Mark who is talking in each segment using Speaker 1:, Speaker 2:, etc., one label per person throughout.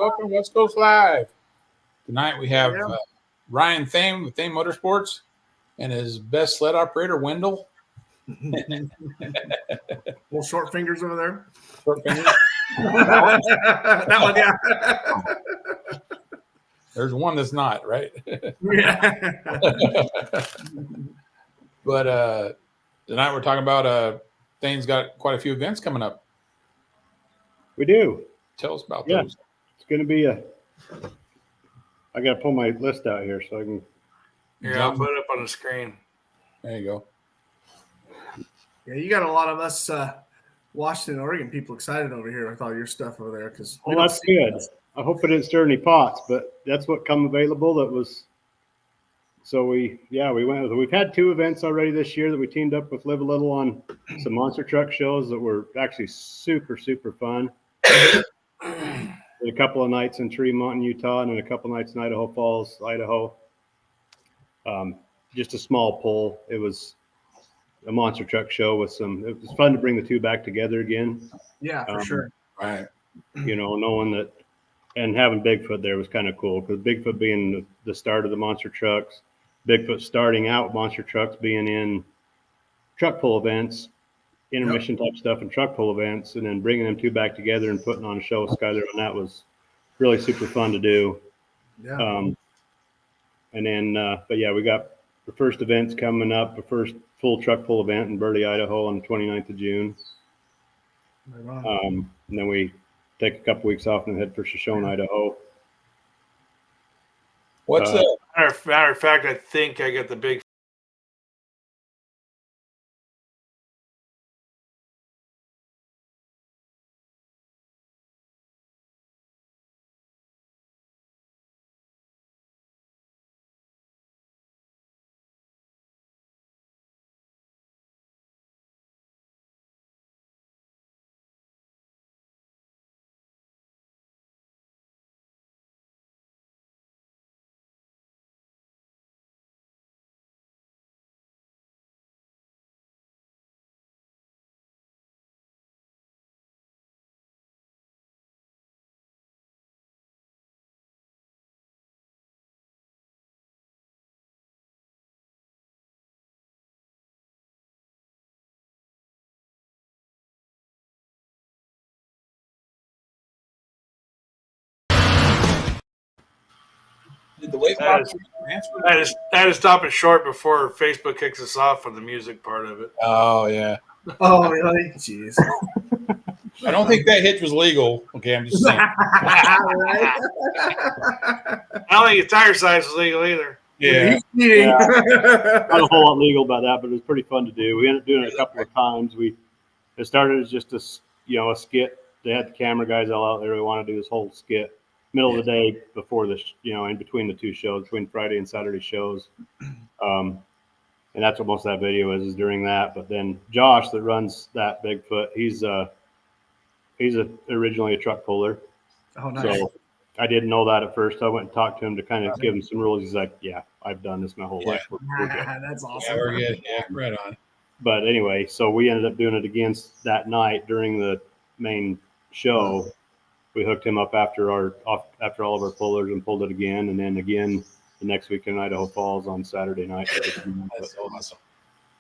Speaker 1: welcome to West Coast Live. Tonight we have
Speaker 2: Yeah.
Speaker 1: Ryan Thain with Thain Motorsports and his best sled operator, Wendell.
Speaker 2: Little short fingers over there.
Speaker 1: Short fingers.
Speaker 2: That one, yeah.
Speaker 1: There's one that's not, right?
Speaker 2: Yeah.
Speaker 1: But tonight we're talking about Thain's got quite a few events coming up.
Speaker 3: We do.
Speaker 1: Tell us about
Speaker 3: Yeah.
Speaker 1: those.
Speaker 3: It's going to be I got to pull my list out here so I can.
Speaker 4: Yeah, I'll put it up on the screen.
Speaker 1: There you go.
Speaker 2: Yeah, you got a lot of us Washington, Oregon people excited over here with all your stuff over there.
Speaker 3: Well, that's good. I hope I didn't stir any pots, but that's what come available. That was. So we went with it. We've had 2 events already this year that we teamed up with Live a Little on some monster truck shows that were actually super, super fun. A couple of nights in Tremont, Utah, and then a couple of nights in Idaho Falls, Idaho. Just a small pull. It was a monster truck show with some. It was fun to bring the 2 back together again.
Speaker 2: Yeah, for sure.
Speaker 1: Right.
Speaker 3: You know, knowing that, and having Bigfoot there was kind of cool because Bigfoot being the start of the monster trucks, Bigfoot starting out with monster trucks being in truck pull events, intermission type stuff and truck pull events, and then bringing them 2 back together and putting on a show with Skyler, and that was really super fun to do.
Speaker 2: Yeah.
Speaker 3: And then, but yeah, we got the first events coming up, the first full truck pull event in Burley, Idaho on the 29th of June.
Speaker 2: Right on.
Speaker 3: And then we take a couple weeks off and head for Shoshone, Idaho.
Speaker 1: What's
Speaker 4: Matter of fact, I think I got the big.
Speaker 1: the weight
Speaker 4: That
Speaker 1: box transfer?
Speaker 4: I had to stop it short before Facebook kicks us off on the music part of it.
Speaker 1: Oh yeah.
Speaker 2: Oh, really? Jeez.
Speaker 1: I don't think that hitch was legal. Okay, I'm just saying.
Speaker 2: Right?
Speaker 4: I don't think your tire size was legal either.
Speaker 1: Yeah.
Speaker 3: Not a whole lot legal about that, but it was pretty fun to do. We ended up doing it a couple of times. It started as just a skit. They had the camera guys all out there. We wanted to do this whole skit middle of the day before in between the 2 shows, between Friday and Saturday shows. And that's what most of that video is during that. But then Josh that runs that Bigfoot, he's originally a truck puller.
Speaker 2: Oh, nice.
Speaker 3: So I didn't know that at first. I went and talked to him to kind of give him some rules. He's like, yeah, I've done this my whole life. We're good.
Speaker 2: That's
Speaker 1: Yeah,
Speaker 2: awesome.
Speaker 1: we're good. Yeah, right on.
Speaker 3: But anyway, so we ended up doing it again that night during the main show. We hooked him up after all of our pullers and pulled it again, and then again the next week in Idaho Falls on Saturday night.
Speaker 1: That's awesome.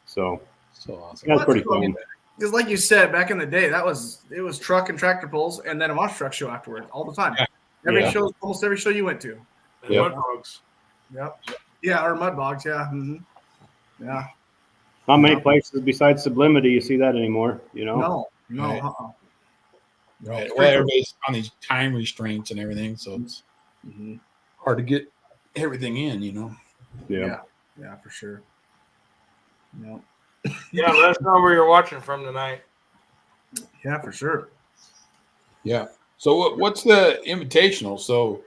Speaker 3: So
Speaker 1: awesome.
Speaker 3: that was pretty fun.
Speaker 2: Because like you said, back in the day, it was truck and tractor pulls and then a monster truck show afterwards all the time. Almost every show you went to.
Speaker 4: And
Speaker 1: Yep.
Speaker 4: mud dogs.
Speaker 2: Yep. Yeah, or mud bogs, yeah. Mm-hmm. Yeah.
Speaker 3: Not many places besides Sublimity you see that anymore, you know?
Speaker 2: No.
Speaker 1: Right.
Speaker 2: Uh-uh.
Speaker 1: Right. Well, everybody's on these time restraints and everything, so it's hard to get everything in, you know.
Speaker 3: Yeah.
Speaker 2: Yeah, for sure. Yeah.
Speaker 4: Yeah, let us know where you're watching from tonight.
Speaker 2: Yeah, for sure.
Speaker 1: Yeah. So what's the invitational? So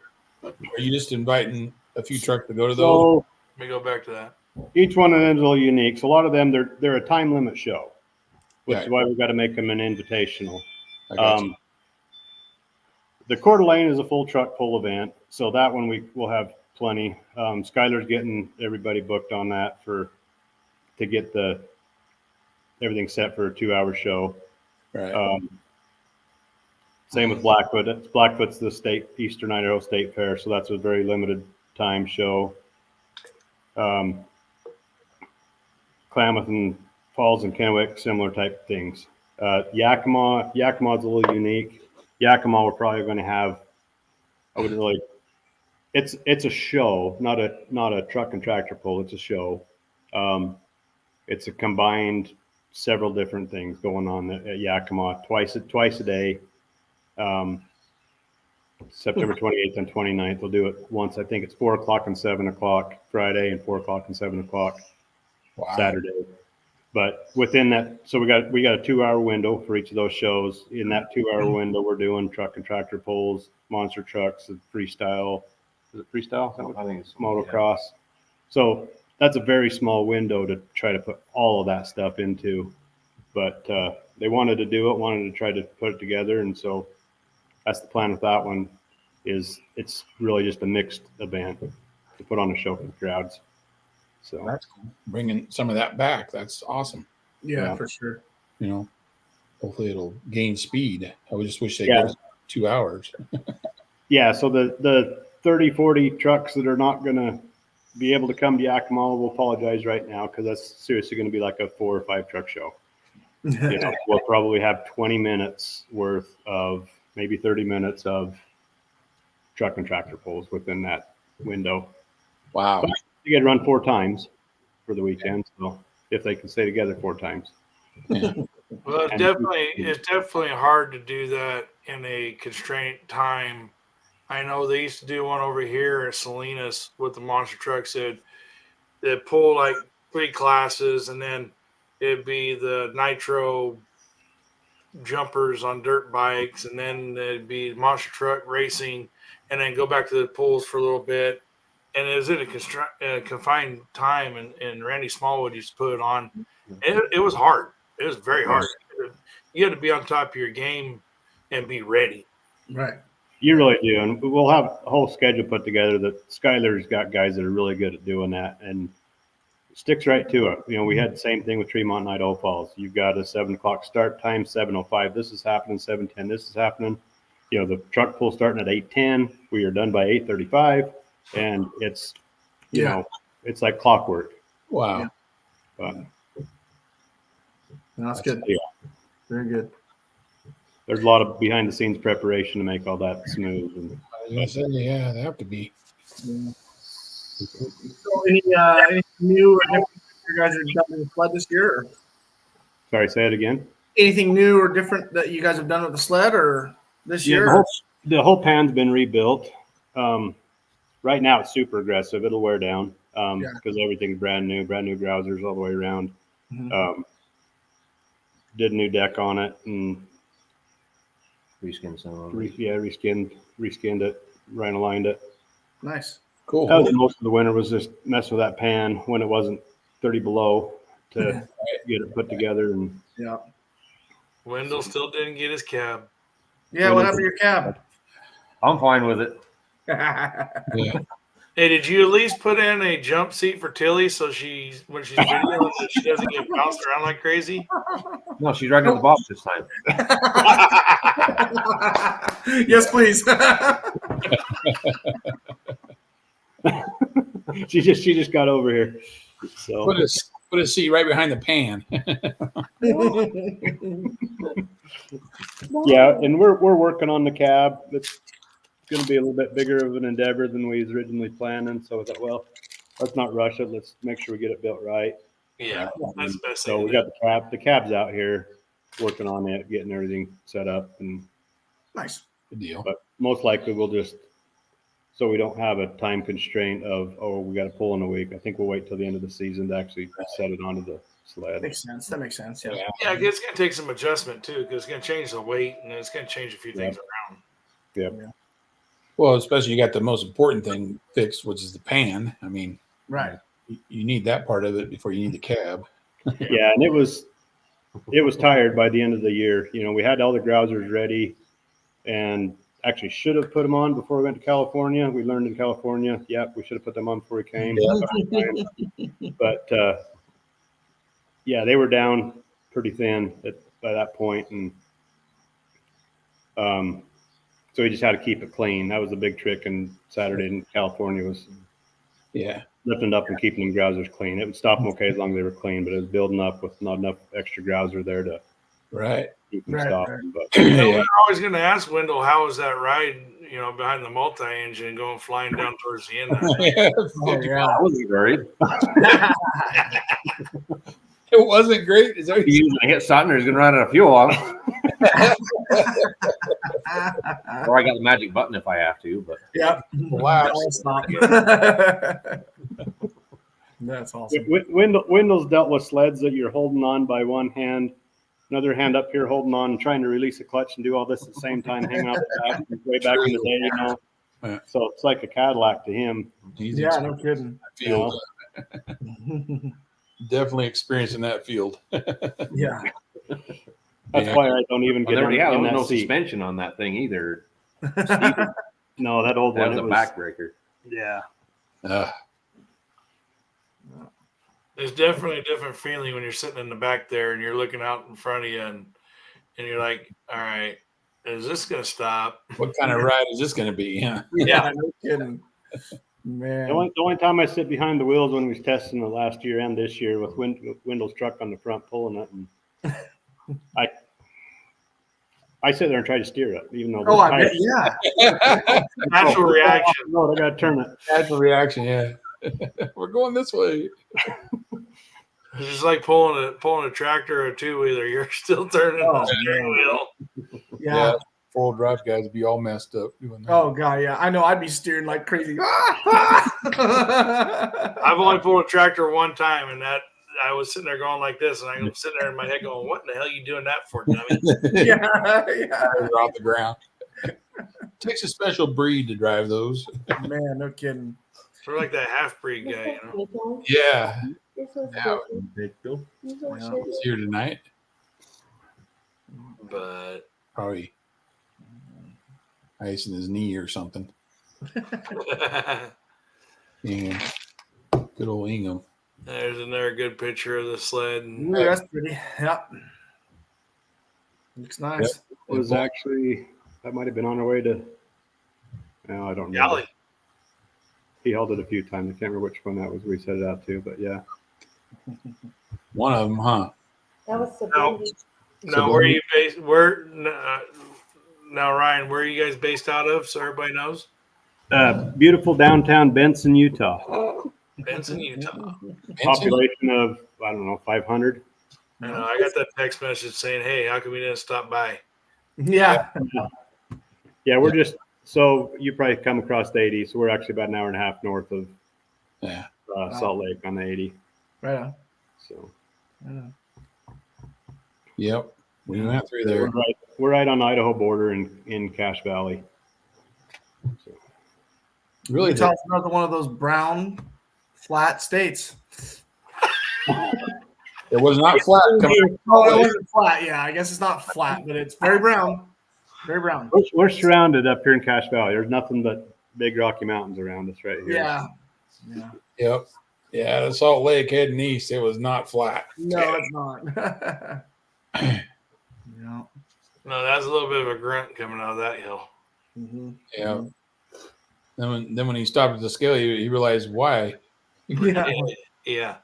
Speaker 1: are you just inviting a few trucks to go to those?
Speaker 3: So
Speaker 4: Let me go back to that.
Speaker 3: each one of them is a little unique. So a lot of them, they're a time limit show, which
Speaker 1: Right.
Speaker 3: is why we've got to make them an invitational.
Speaker 1: I got you.
Speaker 3: The Coeur d'Alene is a full truck pull event, so that one we'll have plenty. Skylar's getting everybody booked on that to get everything set for a 2-hour show.
Speaker 1: Right.
Speaker 3: Same with Blackfoot. Blackfoot's the Eastern Idaho State Fair, so that's a very limited time show. Klamath and Falls and Kennewick, similar type things. Yakima's a little unique. Yakima, we're probably going to have. I wouldn't really. It's a show, not a truck and tractor pull. It's a show. It's a combined several different things going on at Yakima twice a day. September 28th and 29th. We'll do it once. I think it's 4 o'clock and 7 o'clock Friday, and 4 o'clock and 7 o'clock Saturday. But within that, so we got a 2-hour window for each of those shows. In that 2-hour window, we're doing truck and tractor pulls, monster trucks, freestyle. Is it freestyle?
Speaker 5: I think it's
Speaker 3: motocross. Yeah. So that's a very small window to try to put all of that stuff into. But they wanted to do it, wanted to try to put it together, and so that's the plan with that one. Is it's really just a mixed event to put on a show for the crowds. So
Speaker 1: that's cool. Bringing some of that back. That's awesome.
Speaker 2: Yeah, for sure.
Speaker 1: You know, hopefully it'll gain speed. I would just wish they go 2 hours.
Speaker 3: Yeah. So the 30, 40 trucks that are not going to be able to come to Yakima, we'll apologize right now, because that's seriously going to be like a 4 or 5 truck show. You know, we'll probably have 20 minutes worth of, maybe 30 minutes of truck and tractor pulls within that window.
Speaker 1: Wow.
Speaker 3: But you got to run 4 times for the weekend. So if they can stay together 4 times.
Speaker 1: Yeah.
Speaker 4: Well, it's definitely hard to do that in a constrained time. I know they used to do one over here at Salinas with the monster trucks that pull like 3 classes, and then it'd be the nitro jumpers on dirt bikes, and then it'd be monster truck racing, and then go back to the pulls for a little bit. And it was in a confined time, and Randy Smallwood used to put it on. It was hard. It was very hard. You had to be on top of your game and be ready.
Speaker 2: Right.
Speaker 3: You really do. And we'll have a whole schedule put together that Skyler's got guys that are really good at doing that, and sticks right to it. You know, we had the same thing with Tremont and Idaho Falls. You've got a 7 o'clock start time, 7:05. This is happening, 7:10. This is happening. You know, the truck pull starting at 8:10. We are done by 8:35, and it's, you know, it's like clockwork.
Speaker 1: Wow.
Speaker 2: Yeah.
Speaker 3: But
Speaker 2: no, that's good.
Speaker 3: Yeah.
Speaker 2: Very good.
Speaker 3: There's a lot of behind the scenes preparation to make all that smooth. And
Speaker 1: I was gonna say, yeah, they have to be.
Speaker 2: Yeah. So anything new or different you guys have done with the sled this year? Or
Speaker 3: sorry, say it again.
Speaker 2: anything new or different that you guys have done with the sled or this year?
Speaker 3: The whole pan's been rebuilt. Right now it's super aggressive. It'll wear down because everything's brand new grousers all the way around.
Speaker 2: Mm-hmm.
Speaker 3: Did a new deck on it and
Speaker 5: Reskinned some.
Speaker 3: reskinned it, Rhino lined it.
Speaker 2: Nice.
Speaker 1: Cool.
Speaker 3: That was most of the winter, was just messing with that pan when it wasn't 30 below to get it put together. And
Speaker 2: Yeah.
Speaker 4: Wendell still didn't get his cab.
Speaker 2: Yeah, what happened to your cab?
Speaker 5: I'm fine with it.
Speaker 1: Yeah.
Speaker 4: Hey, did you at least put in a jump seat for Tilly so when she's videoing that she doesn't get bounced around like crazy?
Speaker 5: No, she's right on the box this time.
Speaker 2: Yes, please.
Speaker 3: she just got over here. So
Speaker 1: Put a seat right behind the pan.
Speaker 3: yeah, and we're working on the cab. It's going to be a little bit bigger of an endeavor than we was originally planning. So I thought, well, let's not rush it. Let's make sure we get it built right.
Speaker 4: Yeah, that's the best
Speaker 3: so
Speaker 4: thing.
Speaker 3: We got the cab. The cab's out here, working on it, getting everything set up, and
Speaker 2: Nice.
Speaker 1: Good deal.
Speaker 3: but most likely we'll just, so we don't have a time constraint of, we got to pull in a week. I think we'll wait till the end of the season to actually set it onto the sled.
Speaker 2: Makes sense. That makes sense. Yeah.
Speaker 4: Yeah, it's going to take some adjustment too, because it's going to change the weight and it's going to change a few things around.
Speaker 3: Yep.
Speaker 1: Well, especially you got the most important thing fixed, which is the pan. I mean,
Speaker 2: Right.
Speaker 1: you need that part of it before you need the cab.
Speaker 3: Yeah, and it was tired by the end of the year. You know, we had all the grousers ready, and actually should have put them on before we went to California. We learned in California, we should have put them on before we came. But yeah, they were down pretty thin by that point, and So we just had to keep it clean. That was the big trick. And Saturday in California was lifting it up and keeping them grousers clean. It would stop them okay as long as they were clean, but it was building up with not enough extra grouser there to keep them stopping. But
Speaker 4: we're always going to ask Wendell, how was that ride? Behind the multi-engine going flying down towards the end.
Speaker 5: I wasn't worried.
Speaker 1: It wasn't great. Is that what you
Speaker 5: I hit something, he's gonna run out of fuel on it. Or I got the magic button if I have to, but
Speaker 2: Wow. That's awesome.
Speaker 3: Wendell's dealt with sleds that you're holding on by one hand, another hand up here holding on and trying to release the clutch and do all this at the same time, hanging off the back, way back in the day,
Speaker 1: Yeah.
Speaker 3: So it's like a Cadillac to him.
Speaker 2: No kidding.
Speaker 1: Field. Definitely experiencing that field.
Speaker 2: Yeah.
Speaker 3: That's why I don't even get
Speaker 5: there
Speaker 3: in
Speaker 5: was
Speaker 3: that
Speaker 5: no
Speaker 3: seat.
Speaker 5: suspension on that thing either.
Speaker 3: No, that old
Speaker 5: That
Speaker 3: one.
Speaker 5: was a backbreaker.
Speaker 3: Yeah.
Speaker 4: There's definitely a different feeling when you're sitting in the back there and you're looking out in front of you and you're like, all right, is this going to stop?
Speaker 1: What kind of ride is this going to be?
Speaker 2: No kidding. Man.
Speaker 3: The only time I sit behind the wheels when we was testing it last year and this year with Wendell's truck on the front pulling it, and I sit there and try to steer it, even though.
Speaker 2: I bet,
Speaker 4: Natural reaction.
Speaker 3: No, I got to turn it.
Speaker 1: Natural reaction, yeah. We're going this way.
Speaker 4: It's just like pulling a tractor or a two-wheeler. You're still turning the steering wheel.
Speaker 2: Yeah.
Speaker 1: 4-wheel drive guys be all messed up doing that.
Speaker 2: Oh god, yeah. I know. I'd be steering like crazy.
Speaker 4: I've only pulled a tractor one time, and that I was sitting there going like this, and I'm sitting there in my head going, "What in the hell are you doing that for, dummy?"
Speaker 2: Yeah.
Speaker 1: You're off the ground. Takes a special breed to drive those.
Speaker 2: Man, no kidding.
Speaker 4: We're like that half-breed guy,
Speaker 1: Yeah.
Speaker 5: Now,
Speaker 1: He's here tonight.
Speaker 4: But
Speaker 1: Probably icing his knee or something. Yeah. Good old Ingham.
Speaker 4: there's another good picture of the sled. And
Speaker 2: Ooh, that's pretty. Yep. Looks nice.
Speaker 1: Yep.
Speaker 3: It was actually, that might have been on our way to, no, I don't know.
Speaker 4: Golly.
Speaker 3: He held it a few times. I can't remember which one that was we set it out to, but yeah.
Speaker 1: One of them, huh?
Speaker 6: That was
Speaker 4: No. Now, where are you based? Now, Ryan, where are you guys based out of? So everybody knows.
Speaker 3: Beautiful downtown Benson, Utah.
Speaker 4: Benson, Utah.
Speaker 3: Population of, I don't know, 500.
Speaker 4: I got that text message saying, "Hey, how come we didn't stop by?"
Speaker 2: Yeah.
Speaker 3: Yeah, we're just, so you probably come across the 80. So we're actually about an hour and a half north of Salt Lake on the 80.
Speaker 2: Right on.
Speaker 3: So
Speaker 1: Yep. We went through there.
Speaker 3: we're right on the Idaho border in Cache Valley. So.
Speaker 1: Really?
Speaker 2: Utah's another one of those brown, flat states.
Speaker 1: It was not flat.
Speaker 2: Oh, it wasn't flat. Yeah, I guess it's not flat, but it's very brown. Very brown.
Speaker 3: We're surrounded up here in Cache Valley. There's nothing but big Rocky Mountains around us right here.
Speaker 2: Yeah.
Speaker 1: Yep. Yeah, the Salt Lake heading east, it was not flat.
Speaker 2: No, it's not. Yeah.
Speaker 4: No, that's a little bit of a grunt coming out of that hill.
Speaker 2: Mm-hmm.
Speaker 1: Yeah. Then when he stopped at the scale, he realized why.
Speaker 2: Yeah.
Speaker 4: Yeah.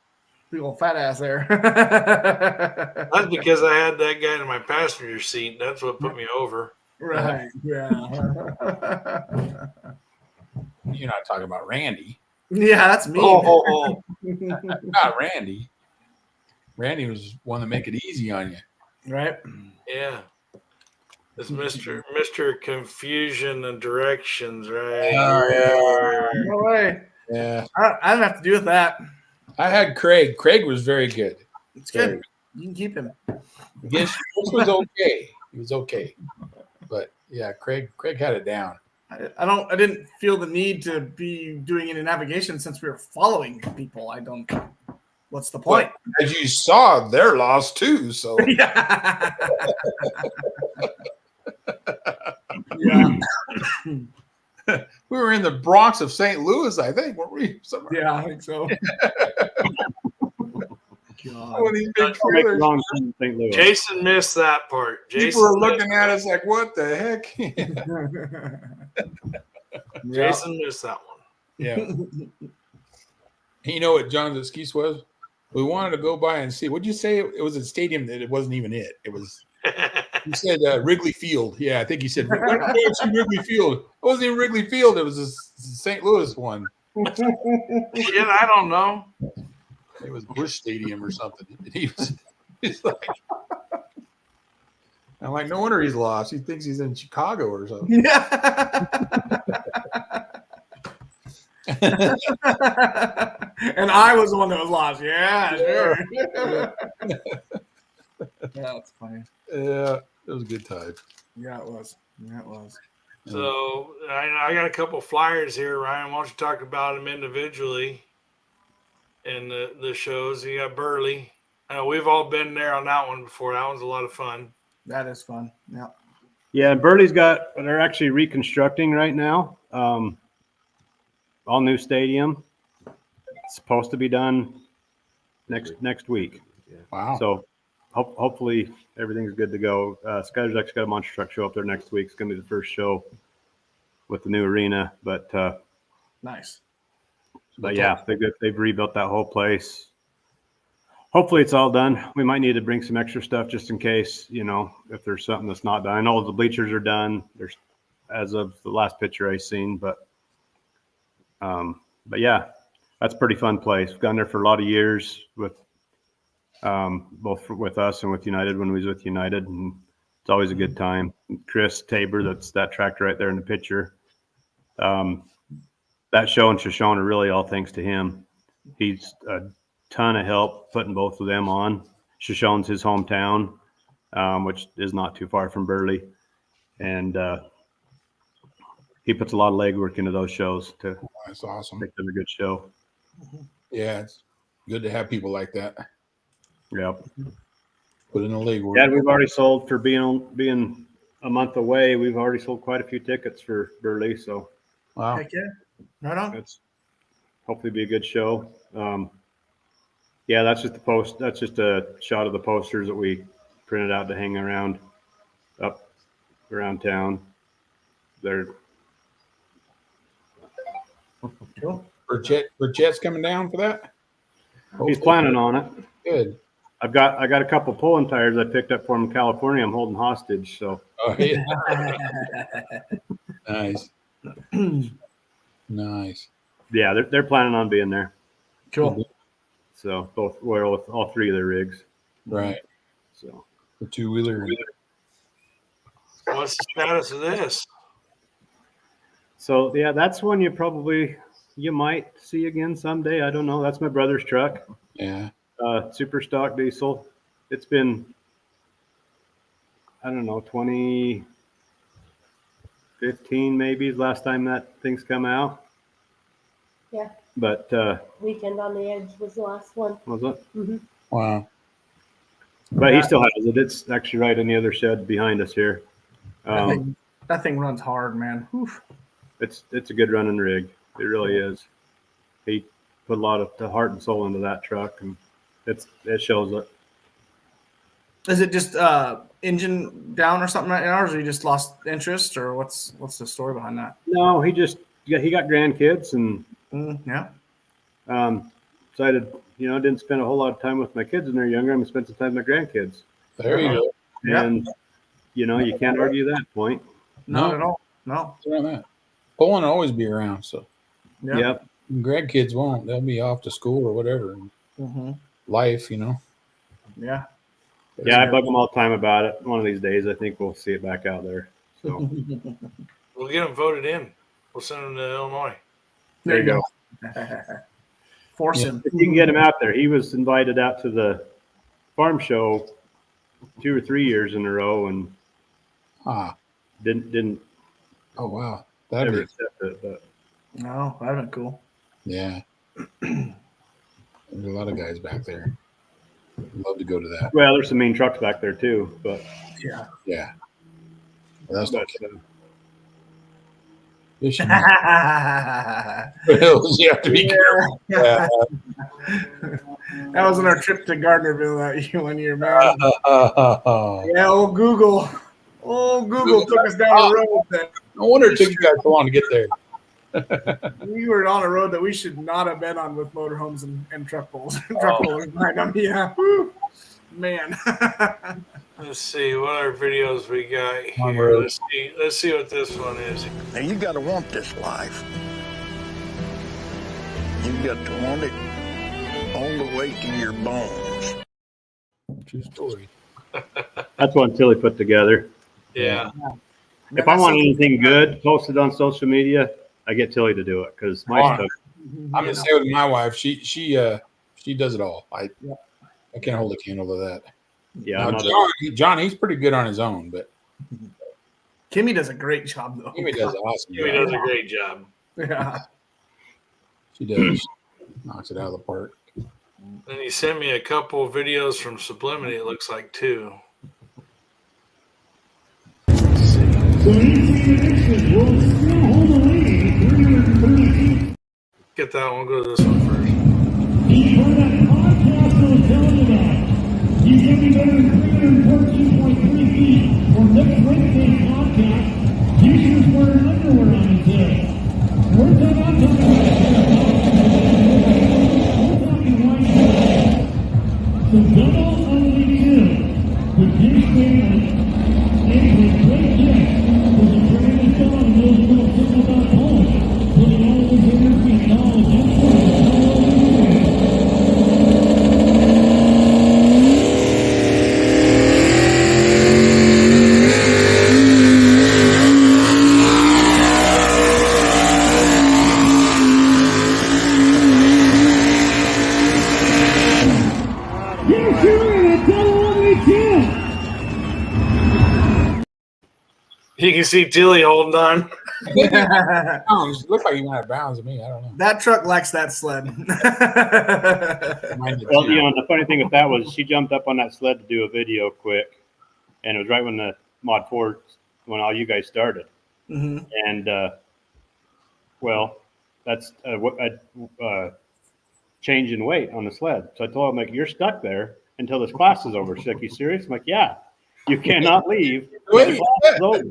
Speaker 2: Big old fat ass there.
Speaker 4: That's because I had that guy in my passenger seat. That's what put me over.
Speaker 2: Right. Yeah.
Speaker 1: You're not talking about Randy.
Speaker 2: Yeah, that's me.
Speaker 4: Oh.
Speaker 1: Not Randy. Randy was one to make it easy on you.
Speaker 2: Right.
Speaker 4: Yeah. It's Mr. Confusion and Directions, right?
Speaker 1: Oh, yeah.
Speaker 2: No way.
Speaker 1: Yeah.
Speaker 2: I don't have to do with that.
Speaker 1: I had Craig. Craig was very good.
Speaker 2: It's good. You can keep him.
Speaker 1: This was okay. He was okay. But yeah, Craig had it down.
Speaker 2: I didn't feel the need to be doing any navigation since we were following people. What's the point?
Speaker 1: But as you saw, they're lost too. So
Speaker 2: Yeah. Yeah.
Speaker 1: we were in the Bronx of St. Louis, I think, weren't we? Somewhere.
Speaker 2: Yeah, I think so. God.
Speaker 1: One of these big
Speaker 3: I'll make the
Speaker 1: trailers.
Speaker 3: wrong turn in St. Louis.
Speaker 4: Jason missed that part.
Speaker 1: People
Speaker 4: Jason
Speaker 1: are looking at us like, what the heck?
Speaker 4: Jason missed that one.
Speaker 1: Yeah. You know what John's excuse was? We wanted to go by and see. What'd you say? It was a stadium that it wasn't even it. It was, you said Wrigley Field. Yeah, I think he said, "Why don't we go see Wrigley Field?" It wasn't even Wrigley Field. It was a St. Louis one.
Speaker 4: Shit, I don't know.
Speaker 1: It was Busch Stadium or something. He's like, I'm like, no wonder he's lost. He thinks he's in Chicago or something.
Speaker 2: And I was the one that was lost. Yeah, sure. Yeah, that's funny.
Speaker 1: Yeah, it was a good time.
Speaker 2: Yeah, it was. Yeah, it was.
Speaker 4: So I got a couple flyers here, Ryan. Why don't you talk about them individually in the shows? You got Burley. I know we've all been there on that one before. That one's a lot of fun.
Speaker 2: That is fun. Yeah.
Speaker 3: Yeah, and Burley's they're actually reconstructing right now. All new stadium. It's supposed to be done next week.
Speaker 1: Wow.
Speaker 3: So hopefully everything's good to go. Skyler's actually got a monster truck show up there next week. It's going to be the first show with the new arena. But
Speaker 2: Nice.
Speaker 3: But yeah, they've rebuilt that whole place. Hopefully it's all done. We might need to bring some extra stuff just in case, if there's something that's not done. I know the bleachers are done. There's as of the last picture I seen, but yeah, that's a pretty fun place. We've gone there for a lot of years with both with us and with United when we was with United, and it's always a good time. Chris Tabor, that's that tractor right there in the picture. That show and Shoshone are really all thanks to him. He's a ton of help putting both of them on. Shoshone's his hometown, which is not too far from Burley, and he puts a lot of legwork into those shows to
Speaker 1: That's awesome.
Speaker 3: make them a good show.
Speaker 1: Yeah, it's good to have people like that.
Speaker 3: Yep.
Speaker 1: Put in the legwork.
Speaker 3: Yeah, we've already sold for being a month away. We've already sold quite a few tickets for Burley, so
Speaker 1: Wow.
Speaker 2: Heck yeah. Right on.
Speaker 3: it's hopefully be a good show. Yeah, that's just the post. That's just a shot of the posters that we printed out to hang around town. They're
Speaker 2: Cool.
Speaker 1: Burchett's coming down for that?
Speaker 3: he's planning on it.
Speaker 1: Good.
Speaker 3: I got a couple pulling tires I picked up for him in California. I'm holding hostage, so
Speaker 1: Oh, yeah. Nice. Nice.
Speaker 3: yeah, they're planning on being there.
Speaker 2: Cool.
Speaker 3: So both with all three of their rigs.
Speaker 1: Right.
Speaker 3: So
Speaker 1: The two-wheeler.
Speaker 4: What's the status of this?
Speaker 3: So yeah, that's one you might see again someday. I don't know. That's my brother's truck.
Speaker 1: Yeah.
Speaker 3: Super stock diesel. It's been, I don't know, 2015 maybe is the last time that thing's come out.
Speaker 6: Yeah.
Speaker 3: But
Speaker 6: Weekend on the Edge was the last one.
Speaker 3: was it?
Speaker 6: Mm-hmm.
Speaker 1: Wow.
Speaker 3: But he still has it. It's actually right in the other shed behind us here.
Speaker 2: That thing runs hard, man. Oof.
Speaker 3: It's a good running rig. It really is. He put a lot of heart and soul into that truck, and it shows it.
Speaker 2: Is it just engine down or something right now, or has he just lost interest, or what's the story behind that?
Speaker 3: No, he got grandkids and
Speaker 2: Yeah.
Speaker 3: decided, didn't spend a whole lot of time with my kids when they're younger. I'm gonna spend some time with my grandkids.
Speaker 1: There you go.
Speaker 3: And you can't argue that point.
Speaker 2: Not
Speaker 1: No.
Speaker 2: at all. No.
Speaker 1: What's wrong with that? Pulling will always be around, so
Speaker 2: Yeah.
Speaker 3: Yep.
Speaker 1: grandkids won't. They'll be off to school or whatever.
Speaker 2: Mm-hmm.
Speaker 1: Life,
Speaker 2: Yeah.
Speaker 3: Yeah, I bug them all the time about it. One of these days, I think we'll see it back out there. So
Speaker 4: We'll get them voted in. We'll send them to Illinois.
Speaker 3: there you go.
Speaker 2: Force
Speaker 1: Yeah.
Speaker 2: him.
Speaker 3: If you can get him out there. He was invited out to the farm show 2 or 3 years in a row and didn't
Speaker 1: Oh wow. That'd
Speaker 3: ever
Speaker 1: be
Speaker 3: accept it. But
Speaker 2: No, that'd been cool.
Speaker 1: yeah. There's a lot of guys back there. Love to go to that.
Speaker 3: well, there's some mean trucks back there too. But
Speaker 2: Yeah.
Speaker 1: Yeah. Well, that's
Speaker 3: but,
Speaker 1: okay. Fishing hills, you have to be careful. Yeah.
Speaker 2: That was on our trip to Gardnerville that year, 1 year, man. Yeah, old Google. Old Google took us down a road that
Speaker 1: No wonder it took you guys so long to get there.
Speaker 2: we were on a road that we should not have been on with motorhomes and truck pulls. Truck pullers behind them. Yeah. Woo. Man.
Speaker 4: Let's see what other videos we got
Speaker 1: On
Speaker 4: here.
Speaker 1: road.
Speaker 4: Let's see what this one is.
Speaker 7: Now you got to want this life. You got to want it all the way to your bones.
Speaker 1: True story.
Speaker 3: That's one Tilly put together.
Speaker 4: Yeah.
Speaker 3: If I want anything good posted on social media, I get Tilly to do it because my
Speaker 1: Oh,
Speaker 3: stuff.
Speaker 1: I'm the same with my wife. She does it all. I can't hold a candle to that.
Speaker 3: Yeah,
Speaker 1: Now, John, he's pretty good on his own, but
Speaker 2: Kimmy does a great job, though.
Speaker 1: Kimmy does an awesome
Speaker 4: Jimmy
Speaker 1: job.
Speaker 4: does a great job.
Speaker 2: Yeah.
Speaker 1: She does. Knocks it out of the park.
Speaker 4: Then he sent me a couple of videos from Sublimity, it looks like, too. Get that one, go to this one first.
Speaker 8: He's heard that podcast I was telling you about. He's going to be better than 314.3 feet for next Wednesday's podcast. He's just wearing underwear on his head. We're talking white shirts. The double only two. The Dish family is a great gift for the greatest dog in those little single dog homes. Putting all of his energy and knowledge into it.
Speaker 4: You can see Tilly holding on.
Speaker 1: It looked like he went out of bounds to me. I don't know.
Speaker 2: That truck likes that sled.
Speaker 1: Mine did
Speaker 3: Well,
Speaker 1: too.
Speaker 3: the funny thing with that was she jumped up on that sled to do a video quick, and it was right when the Mod 4, when all you guys started.
Speaker 2: Mhm.
Speaker 3: And, well, that's a change in weight on the sled. So I told him, like, you're stuck there until this class is over. She's like, you serious? I'm like, yeah. You cannot leave. until the class is over.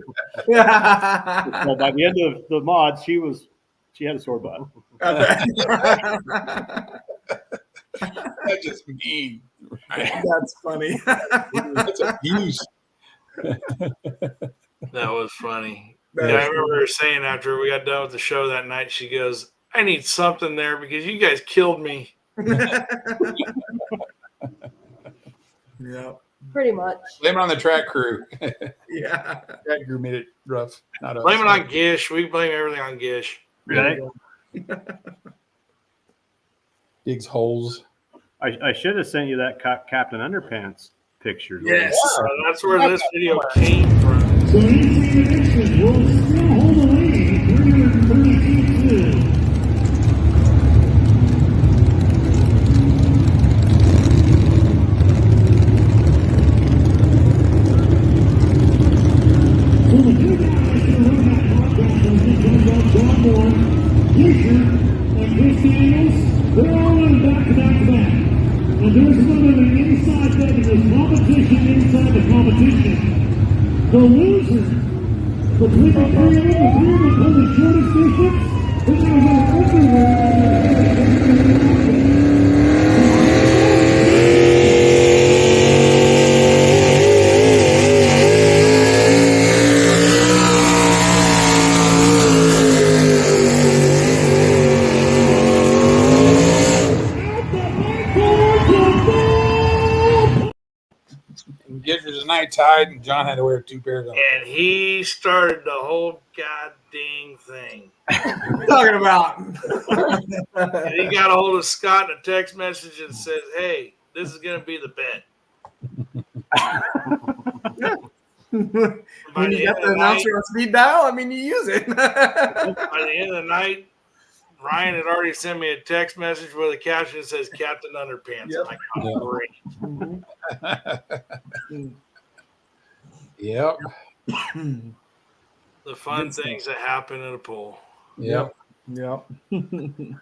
Speaker 3: So by the end of the mod, she had a sore butt.
Speaker 1: That's just mean.
Speaker 2: That's funny.
Speaker 1: That's abuse.
Speaker 4: That was funny.
Speaker 2: That
Speaker 4: Yeah, I
Speaker 2: is
Speaker 4: remember her saying after we got done with the show that night, she goes, I need something there because you guys killed me.
Speaker 2: Yeah.
Speaker 6: Pretty much.
Speaker 1: Blame it on the track crew.
Speaker 2: Yeah.
Speaker 1: Track crew made it rough. Not us.
Speaker 4: Blame it on Gish. We blame everything on Gish.
Speaker 3: Right?
Speaker 1: Digs holes.
Speaker 3: I should have sent you that Captain Underpants picture.
Speaker 2: Yes.
Speaker 4: That's where this video came from.
Speaker 8: So he's the next will still hold the lead, 332. So the two guys who run that podcast are just going to go John Moore, Fisher, and Chris Daniels. They're all running back to back to back. And there's another inside bet in this competition inside the competition. The loser between the three of them pull the shortest distance. Then there's an underwear.
Speaker 1: Gish was a night tide, and John had to wear 2 pairs of them.
Speaker 4: And he started the whole goddamn thing.
Speaker 2: Talking about.
Speaker 4: And he got a hold of Scott in a text message and says, hey, this is going to be the bet.
Speaker 2: When you got the announcer on speed dial, I mean, you use it.
Speaker 4: By the end of the night, Ryan had already sent me a text message with a caption that says Captain Underpants.
Speaker 2: Yep.
Speaker 4: I'm like, oh, great.
Speaker 1: Yep.
Speaker 4: The fun
Speaker 2: Good stuff.
Speaker 4: things that happen at a pool.
Speaker 1: Yep.
Speaker 2: Yep.
Speaker 1: The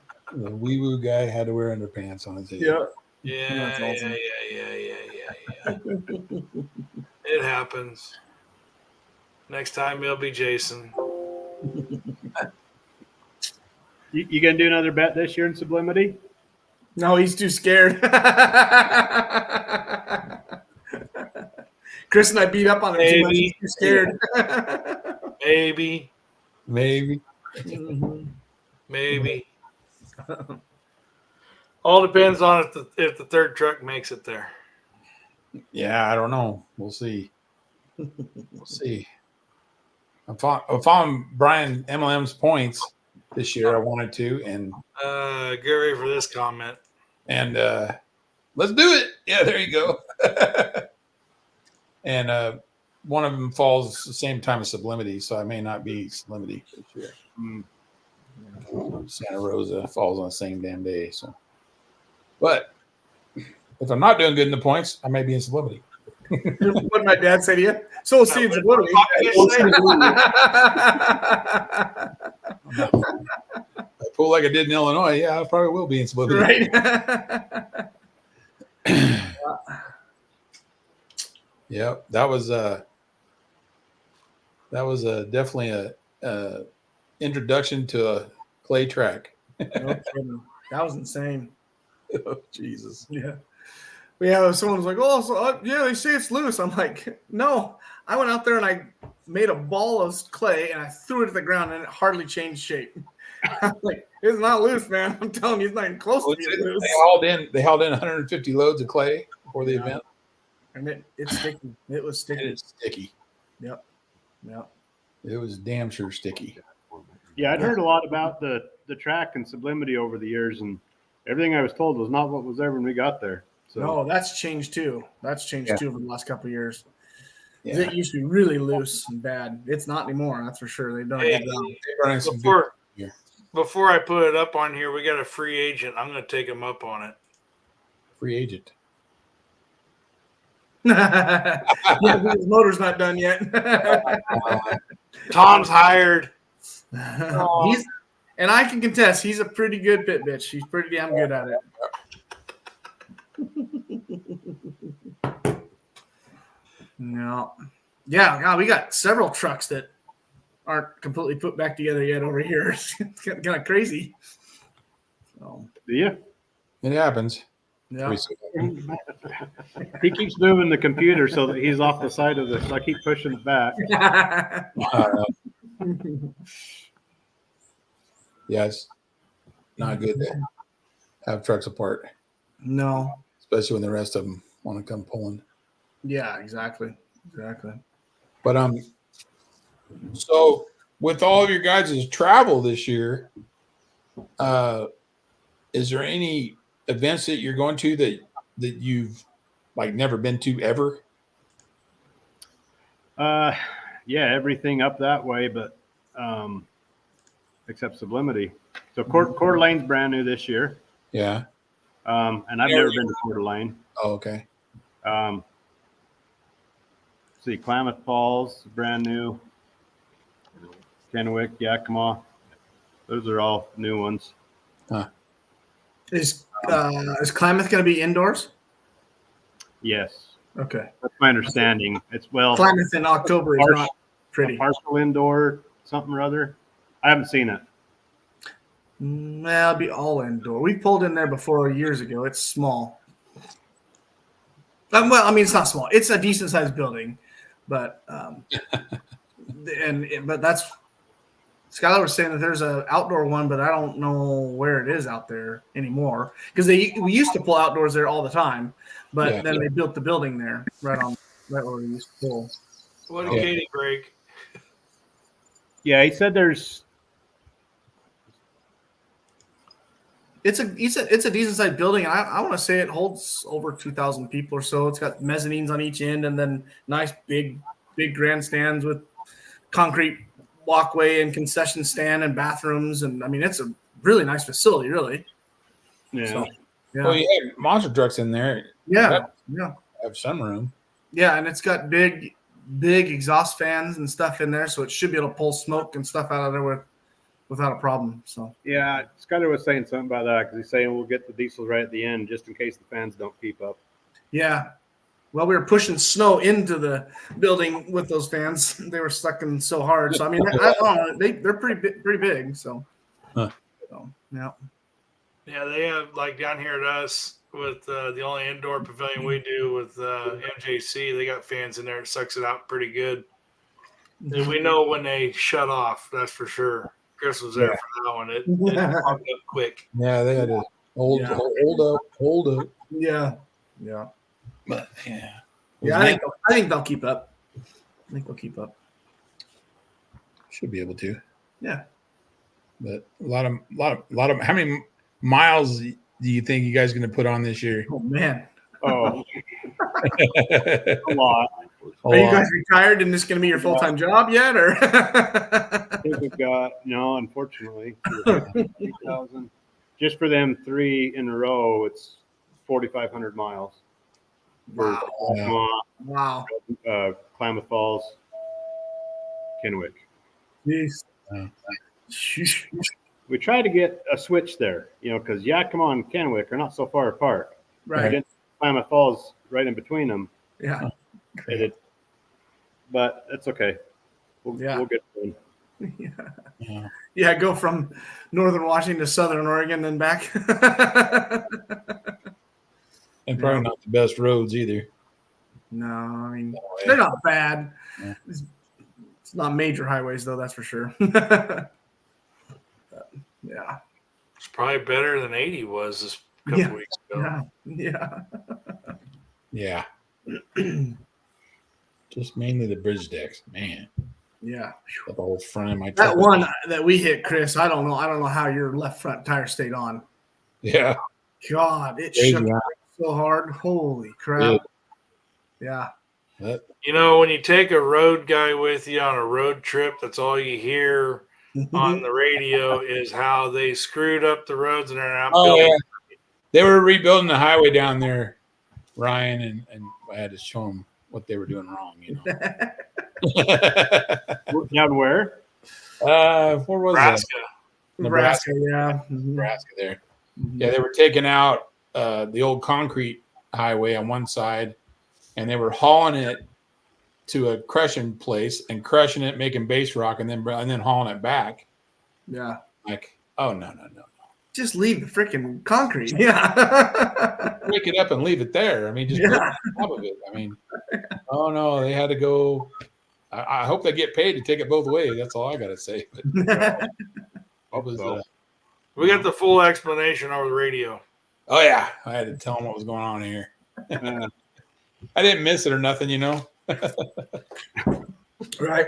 Speaker 1: wee woo guy had to wear underpants on his head.
Speaker 2: Yep.
Speaker 4: Yeah,
Speaker 2: That's awesome.
Speaker 4: yeah. It happens. Next time it'll be Jason.
Speaker 3: You gonna do another bet this year in Sublimity?
Speaker 2: No, he's too scared. Chris and I beat up on him too much. He's too scared.
Speaker 4: Maybe.
Speaker 1: Maybe.
Speaker 4: Maybe. All depends on if the third truck makes it there.
Speaker 1: Yeah, I don't know. We'll see. We'll see. I found Brian MLM's points this year. I wanted to, and
Speaker 4: Get ready for this comment.
Speaker 1: let's do it. Yeah, there you go. And one of them falls the same time as Sublimity, so I may not be Sublimity this year. Santa Rosa falls on the same damn day. So, but if I'm not doing good in the points, I may be in Sublimity.
Speaker 2: What my dad said to you? So we'll see in Sublimity.
Speaker 1: I pull like I did in Illinois. Yeah, I probably will be in Sublimity.
Speaker 2: Right.
Speaker 1: Yep, that was definitely a introduction to a clay track.
Speaker 2: No kidding. That was insane.
Speaker 1: Oh, Jesus.
Speaker 2: Yeah. Yeah, someone was like, "Oh, so yeah, they say it's loose." I'm like, "No, I went out there and I made a ball of clay and I threw it at the ground and it hardly changed shape." I'm like, "It's not loose, man. I'm telling you, it's not even close to being loose."
Speaker 1: They hauled in 150 loads of clay for the event,
Speaker 2: and it's sticky. It was sticky.
Speaker 1: and it's sticky.
Speaker 2: Yep.
Speaker 1: It was damn sure sticky.
Speaker 3: Yeah, I'd heard a lot about the track and Sublimity over the years, and everything I was told was not what was there when we got there. So
Speaker 2: No, that's changed too. That's changed too over the last couple of years.
Speaker 1: Yeah.
Speaker 2: It used to be really loose and bad. It's not anymore. That's for sure. They've done
Speaker 4: Hey,
Speaker 2: a good job.
Speaker 1: They run some good-
Speaker 4: Before I put it up on here, we got a free agent. I'm going to take him up on it.
Speaker 1: free agent.
Speaker 2: Yeah, his motor's not done yet.
Speaker 4: Tom's hired.
Speaker 2: And I can contest, he's a pretty good pit bitch. He's pretty damn good at it. No. Yeah, God, we got several trucks that aren't completely put back together yet over here. It's kind of crazy. So,
Speaker 3: do you?
Speaker 1: It happens.
Speaker 2: yeah.
Speaker 3: He keeps moving the computer so that he's off the side of this. So I keep pushing it back.
Speaker 1: Yeah, it's not good to have trucks apart,
Speaker 2: No.
Speaker 1: especially when the rest of them want to come pulling.
Speaker 2: Yeah, exactly.
Speaker 1: But so with all of your guys' travel this year, is there any events that you're going to that you've like never been to ever?
Speaker 3: Yeah, everything up that way, but except Sublimity. So Coeur d'Alene's brand new this year.
Speaker 1: Yeah.
Speaker 3: And I've never been to Coeur d'Alene.
Speaker 1: Oh, okay.
Speaker 3: See, Klamath Falls, brand new. Kennewick, Yakima. Those are all new ones.
Speaker 2: Is Klamath going to be indoors?
Speaker 3: Yes,
Speaker 2: Okay.
Speaker 3: that's my understanding. It's
Speaker 2: Klamath in October is not pretty.
Speaker 3: partial indoor, something or other. I haven't seen it.
Speaker 2: Well, it'll be all indoor. We pulled in there before years ago. It's small. Well, I mean, it's not small. It's a decent sized building, but but that's Skylar was saying that there's an outdoor one, but I don't know where it is out there anymore because we used to pull outdoors there all the time, but then they built the building there right where we used to pull.
Speaker 4: What did Katie break?
Speaker 3: Yeah, he said there's.
Speaker 2: It's a decent sized building, and I want to say it holds over 2,000 people or so. It's got mezzanines on each end, and then nice big grandstands with concrete walkway and concession stand and bathrooms, and I mean it's a really nice facility, really.
Speaker 3: Yeah.
Speaker 2: So, yeah.
Speaker 1: Well, you had monster trucks in there.
Speaker 2: Yeah.
Speaker 1: Have sunroom.
Speaker 2: Yeah, and it's got big big exhaust fans and stuff in there, so it should be able to pull smoke and stuff out of there without a problem. So
Speaker 3: Yeah, Scudder was saying something about that because he's saying we'll get the diesels right at the end just in case the fans don't keep up.
Speaker 2: yeah. Well, we were pushing snow into the building with those fans. They were sucking so hard. So I mean, I don't know, they're pretty big. So,
Speaker 1: Huh.
Speaker 2: So yeah.
Speaker 4: Yeah, they have like down here at us with the only indoor pavilion we do with MJC. They got fans in there. It sucks it out pretty good. And we know when they shut off. That's for sure. Chris was there for that one. It popped up quick.
Speaker 1: Yeah, they had to hold up.
Speaker 2: Yeah.
Speaker 1: But yeah.
Speaker 2: Yeah, I think they'll keep up. I think they'll keep up.
Speaker 1: Should be able to.
Speaker 2: Yeah.
Speaker 1: But a lot of how many miles do you think you guys are going to put on this year?
Speaker 2: Oh man.
Speaker 3: Oh, a lot.
Speaker 2: Are you guys retired and this going to be your full-time job yet, or?
Speaker 3: I think we've got unfortunately, 3,000. Just for them 3 in a row, it's 4,500 miles.
Speaker 2: Wow.
Speaker 3: Klamath Falls, Kennewick.
Speaker 2: Jeez.
Speaker 3: We try to get a switch there, because Yakima and Kennewick are not so far apart.
Speaker 2: Right.
Speaker 3: Klamath Falls right in between them.
Speaker 2: Yeah.
Speaker 3: But that's okay. We'll get it done.
Speaker 2: Yeah. Go from northern Washington to southern Oregon, then back.
Speaker 1: And probably not the best roads either.
Speaker 2: No, I mean they're not bad.
Speaker 1: Yeah.
Speaker 2: It's not major highways though, that's for sure. But, yeah.
Speaker 4: It's probably better than 80 was this couple weeks ago.
Speaker 2: Yeah.
Speaker 1: Just mainly the bridge decks, man.
Speaker 2: Yeah.
Speaker 1: The whole front of my truck.
Speaker 2: That one that we hit, Chris, I don't know how your left front tire stayed on.
Speaker 1: Yeah.
Speaker 2: God, it
Speaker 1: Crazy,
Speaker 2: shook
Speaker 1: huh?
Speaker 2: so hard. Holy crap. Yeah.
Speaker 1: But,
Speaker 4: When you take a road guy with you on a road trip, that's all you hear on the radio is how they screwed up the roads and they're out building.
Speaker 1: Yeah. They were rebuilding the highway down there, Ryan, and I had to show them what they were doing wrong,
Speaker 3: Down where?
Speaker 1: Where was
Speaker 4: Nebraska.
Speaker 1: that?
Speaker 2: Nebraska, yeah.
Speaker 1: Nebraska there. Yeah, they were taking out the old concrete highway on one side, and they were hauling it to a crushing place and crushing it, making base rock, and then hauling it back.
Speaker 2: Yeah.
Speaker 1: Like, oh no.
Speaker 2: Just leave the freaking concrete. Yeah.
Speaker 1: Break it up and leave it there. I mean, just put it on top of it. I mean, oh no, they had to go. I hope they get paid to take it both ways. That's all I got to say. But, what was
Speaker 4: We got the full explanation over the radio.
Speaker 1: Oh yeah, I had to tell them what was going on here. I didn't miss it or nothing,
Speaker 2: Right.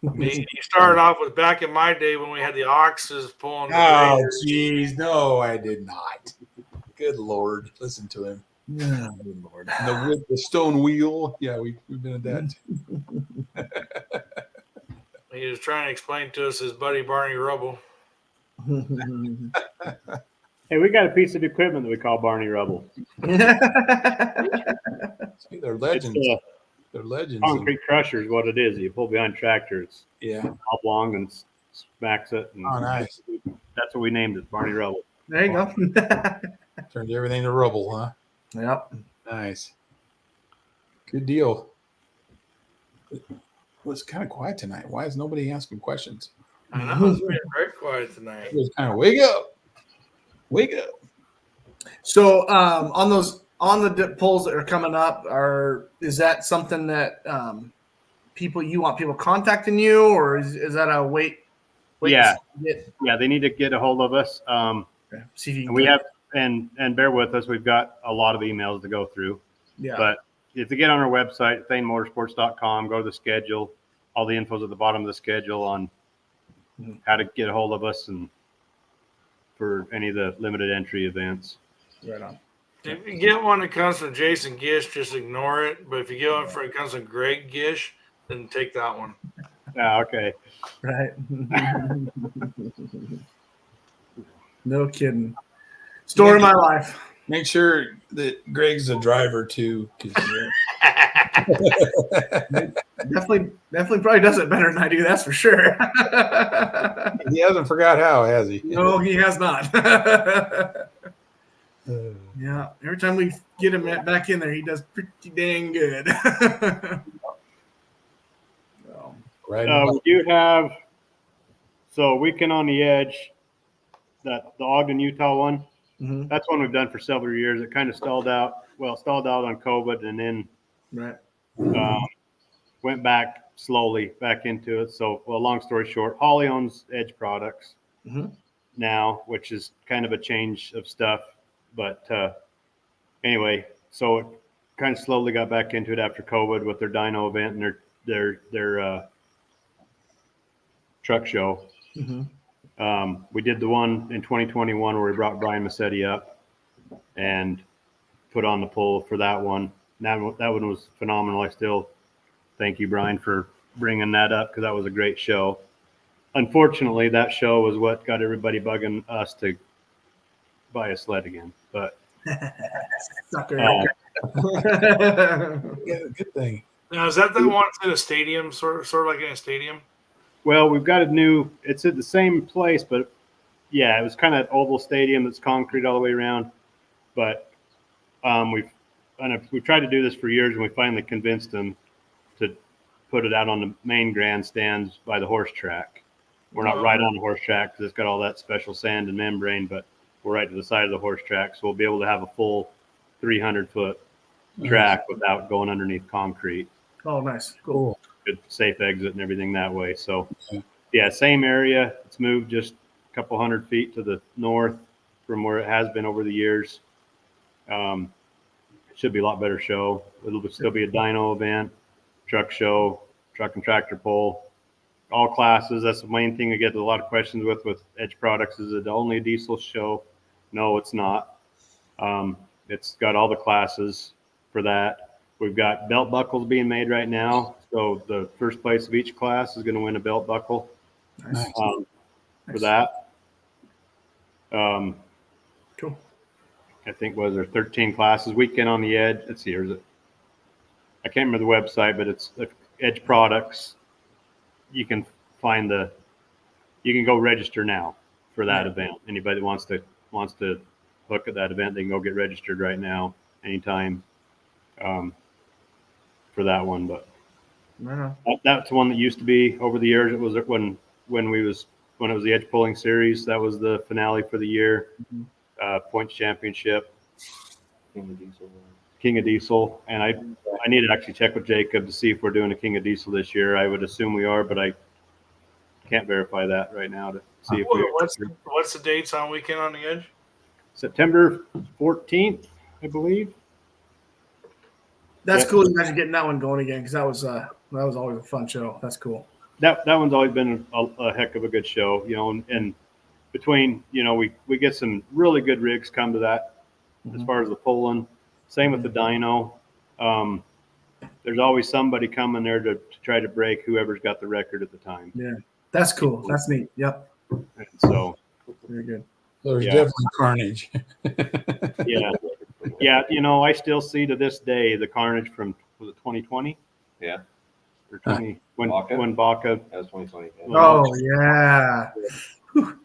Speaker 4: You started off with back in my day when we had the oxes pulling the
Speaker 1: Oh,
Speaker 4: graders.
Speaker 1: geez. No, I did not. Good Lord. Listen to him.
Speaker 2: Oh, good Lord.
Speaker 1: The stone wheel. Yeah, we've been at that.
Speaker 4: He was trying to explain to us his buddy Barney Rubble.
Speaker 3: Hey, we got a piece of equipment that we call Barney Rubble.
Speaker 1: See, they're legends.
Speaker 3: It's
Speaker 1: They're legends.
Speaker 3: concrete crusher is what it is. You pull behind tractor, it's
Speaker 1: Yeah.
Speaker 3: oblong and smacks it. And
Speaker 1: Oh, nice.
Speaker 3: That's what we named it, Barney Rubble.
Speaker 2: There you go.
Speaker 1: Turned everything to rubble, huh?
Speaker 2: Yep.
Speaker 1: Nice. Good deal. Well, it's kind of quiet tonight. Why is nobody asking questions?
Speaker 4: I know it's been very quiet tonight.
Speaker 1: It was kind of wake up. Wake up.
Speaker 2: So on the polls that are coming up, is that something that you want people contacting you, or is that a wait?
Speaker 3: Yeah.
Speaker 2: to get-
Speaker 3: Yeah, they need to get a hold of us.
Speaker 2: See if you can
Speaker 3: And we
Speaker 2: get-
Speaker 3: have, and bear with us, we've got a lot of emails to go through.
Speaker 2: Yeah.
Speaker 3: But if you get on our website, thainmotorsports.com, go to the schedule. All the info's at the bottom of the schedule on how to get a hold of us and for any of the limited entry events.
Speaker 2: Right on.
Speaker 4: If you get one that comes from Jason Gish, just ignore it. But if you get one that comes from Greg Gish, then take that one.
Speaker 3: Ah, okay.
Speaker 2: Right. No kidding. Story of my life.
Speaker 1: Make sure that Greg's a driver too. 'Cause,
Speaker 2: Definitely probably does it better than I do. That's for sure.
Speaker 1: He hasn't forgot how, has he?
Speaker 2: No, he has not. Yeah, every time we get him back in there, he does pretty dang good. So,
Speaker 1: Right.
Speaker 3: We do have Weekend on the Edge, the Ogden, Utah one.
Speaker 2: mhm,
Speaker 3: That's one we've done for several years. It kind of stalled out on COVID, and then
Speaker 2: right.
Speaker 3: went back slowly back into it. So, well, long story short, Holly owns Edge Products
Speaker 2: Mhm.
Speaker 3: now, which is kind of a change of stuff. But anyway, so it kind of slowly got back into it after COVID with their dyno event and their truck show.
Speaker 2: Mhm.
Speaker 3: We did the one in 2021 where we brought Brian Massetti up and put on the pole for that one. That one was phenomenal. I still thank you, Brian, for bringing that up because that was a great show. Unfortunately, that show was what got everybody bugging us to buy a sled again. But
Speaker 2: Sucker.
Speaker 1: Yeah, good thing.
Speaker 4: Now, is that the one that's in a stadium, sort of like in a stadium?
Speaker 3: well, we've got it's at the same place, but yeah, it was kind of oval stadium that's concrete all the way around. But we've tried to do this for years, and we finally convinced them to put it out on the main grandstands by the horse track. We're not right on the horse track because it's got all that special sand and membrane, but we're right to the side of the horse track, so we'll be able to have a full 300-foot track without going underneath concrete.
Speaker 2: Oh, nice. Cool.
Speaker 3: Good safe exit and everything that way. So yeah, same area. It's moved just a couple 100 feet to the north from where it has been over the years. It should be a lot better show. It'll still be a dyno event, truck show, truck and tractor pull, all classes. That's the main thing I get a lot of questions with Edge Products. Is it only a diesel show? No, it's not. It's got all the classes for that. We've got belt buckles being made right now. So the first place of each class is going to win a belt buckle
Speaker 2: Nice.
Speaker 3: for that.
Speaker 2: Cool.
Speaker 3: I think was there 13 classes. Weekend on the Edge. Let's see, is it? I can't remember the website, but it's Edge Products. You can find you can go register now for that event. Anybody that wants to hook at that event, they can go get registered right now, anytime, for that one. But that's one that used to be over the years. It was when it was the Edge Pulling Series. That was the finale for the year. Points championship. King of Diesel. And I need to actually check with Jacob to see if we're doing a King of Diesel this year. I would assume we are, but I can't verify that right now to see if we are.
Speaker 4: What's the dates on Weekend on the Edge?
Speaker 3: September 14th, I believe.
Speaker 2: That's
Speaker 3: Yep.
Speaker 2: cool. You guys are getting that one going again because that was always a fun show. That's cool.
Speaker 3: That one's always been a heck of a good show, and between, we get some really good rigs come to that as far as the pulling. Same with the dyno. There's always somebody coming there to try to break whoever's got the record at the time.
Speaker 2: Yeah, that's cool. That's neat. Yep.
Speaker 3: And so
Speaker 2: Very good.
Speaker 1: There's definitely carnage.
Speaker 3: yeah. I still see to this day the carnage from, was it 2020?
Speaker 5: Yeah.
Speaker 3: Or 20 when
Speaker 5: Baca?
Speaker 3: Baca.
Speaker 5: That was 2020. Yeah.
Speaker 2: Oh yeah. Whew.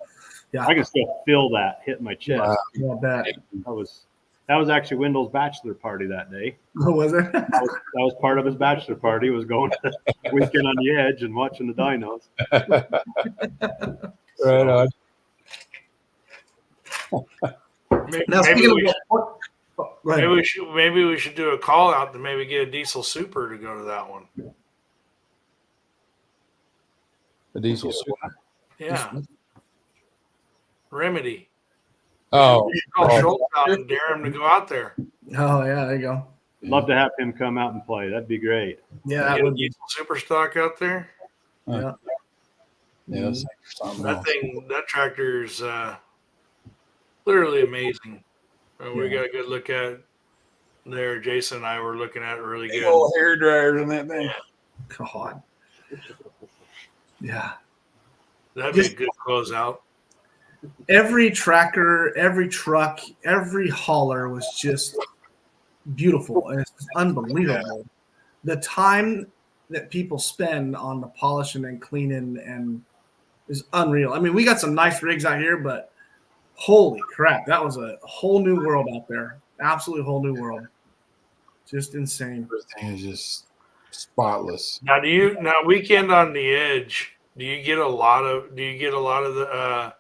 Speaker 2: Yeah.
Speaker 3: I can still feel that hit my chest.
Speaker 1: Wow.
Speaker 2: Yeah, I bet.
Speaker 3: That was actually Wendell's bachelor party that day.
Speaker 2: Oh, was it?
Speaker 3: That was part of his bachelor party, was going to Weekend on the Edge and watching the dynos.
Speaker 1: Right on.
Speaker 2: Now, speaking of
Speaker 4: Maybe we should do a call out to maybe get a diesel super to go to that one.
Speaker 1: The diesel super.
Speaker 4: Yeah. Remedy.
Speaker 1: Oh,
Speaker 4: You call Schultz out and dare him to go out there.
Speaker 2: Oh yeah, there you go.
Speaker 3: Love to have him come out and play. That'd be great.
Speaker 2: Yeah, that
Speaker 4: Get a
Speaker 2: would be.
Speaker 4: diesel super stock out there.
Speaker 2: Yeah.
Speaker 1: yes.
Speaker 4: That tractor's literally amazing. We got a good look at it there. Jason and I were looking at it really
Speaker 1: Big
Speaker 4: good.
Speaker 1: old hair dryers and that thing.
Speaker 2: God. Yeah.
Speaker 4: That'd be a good closeout.
Speaker 2: Every tracker, every truck, every hauler was just beautiful, and it's unbelievable. The time that people spend on the polishing and cleaning and is unreal. I mean, we got some nice rigs out here, but holy crap, that was a whole new world out there. Absolutely whole new world. Just insane.
Speaker 1: Everything is just spotless.
Speaker 4: Now, weekend on the edge? Do you get a lot of the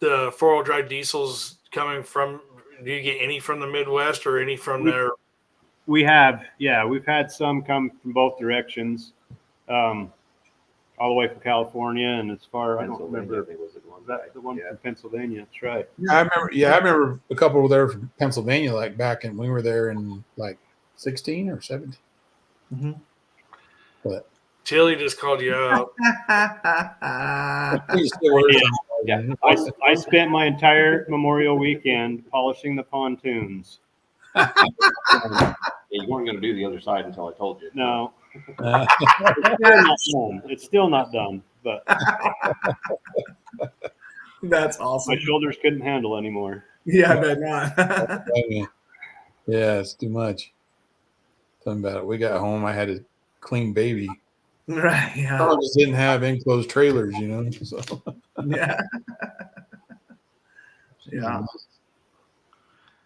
Speaker 4: 4-wheel drive diesels coming from? Do you get any from the Midwest or any from there?
Speaker 3: We've had some come from both directions, all the way from California and as far I don't remember. The one from Pennsylvania. That's right.
Speaker 1: I remember a couple there from Pennsylvania, like back when we were there in like 16 or 17.
Speaker 2: Mm-hmm.
Speaker 1: But
Speaker 4: Tilly just called you out.
Speaker 3: Yeah, I spent my entire Memorial weekend polishing the pontoons.
Speaker 5: Yeah, you weren't going to do the other side until I told you.
Speaker 3: No, it's still not done. But
Speaker 2: That's awesome.
Speaker 3: my shoulders couldn't handle anymore.
Speaker 2: Yeah, I bet not.
Speaker 1: Yeah, it's too much. Tell me about it. We got home. I had a clean baby.
Speaker 2: Right. Yeah.
Speaker 1: Some of us didn't have enclosed trailers, you know. So
Speaker 2: Yeah. Yeah.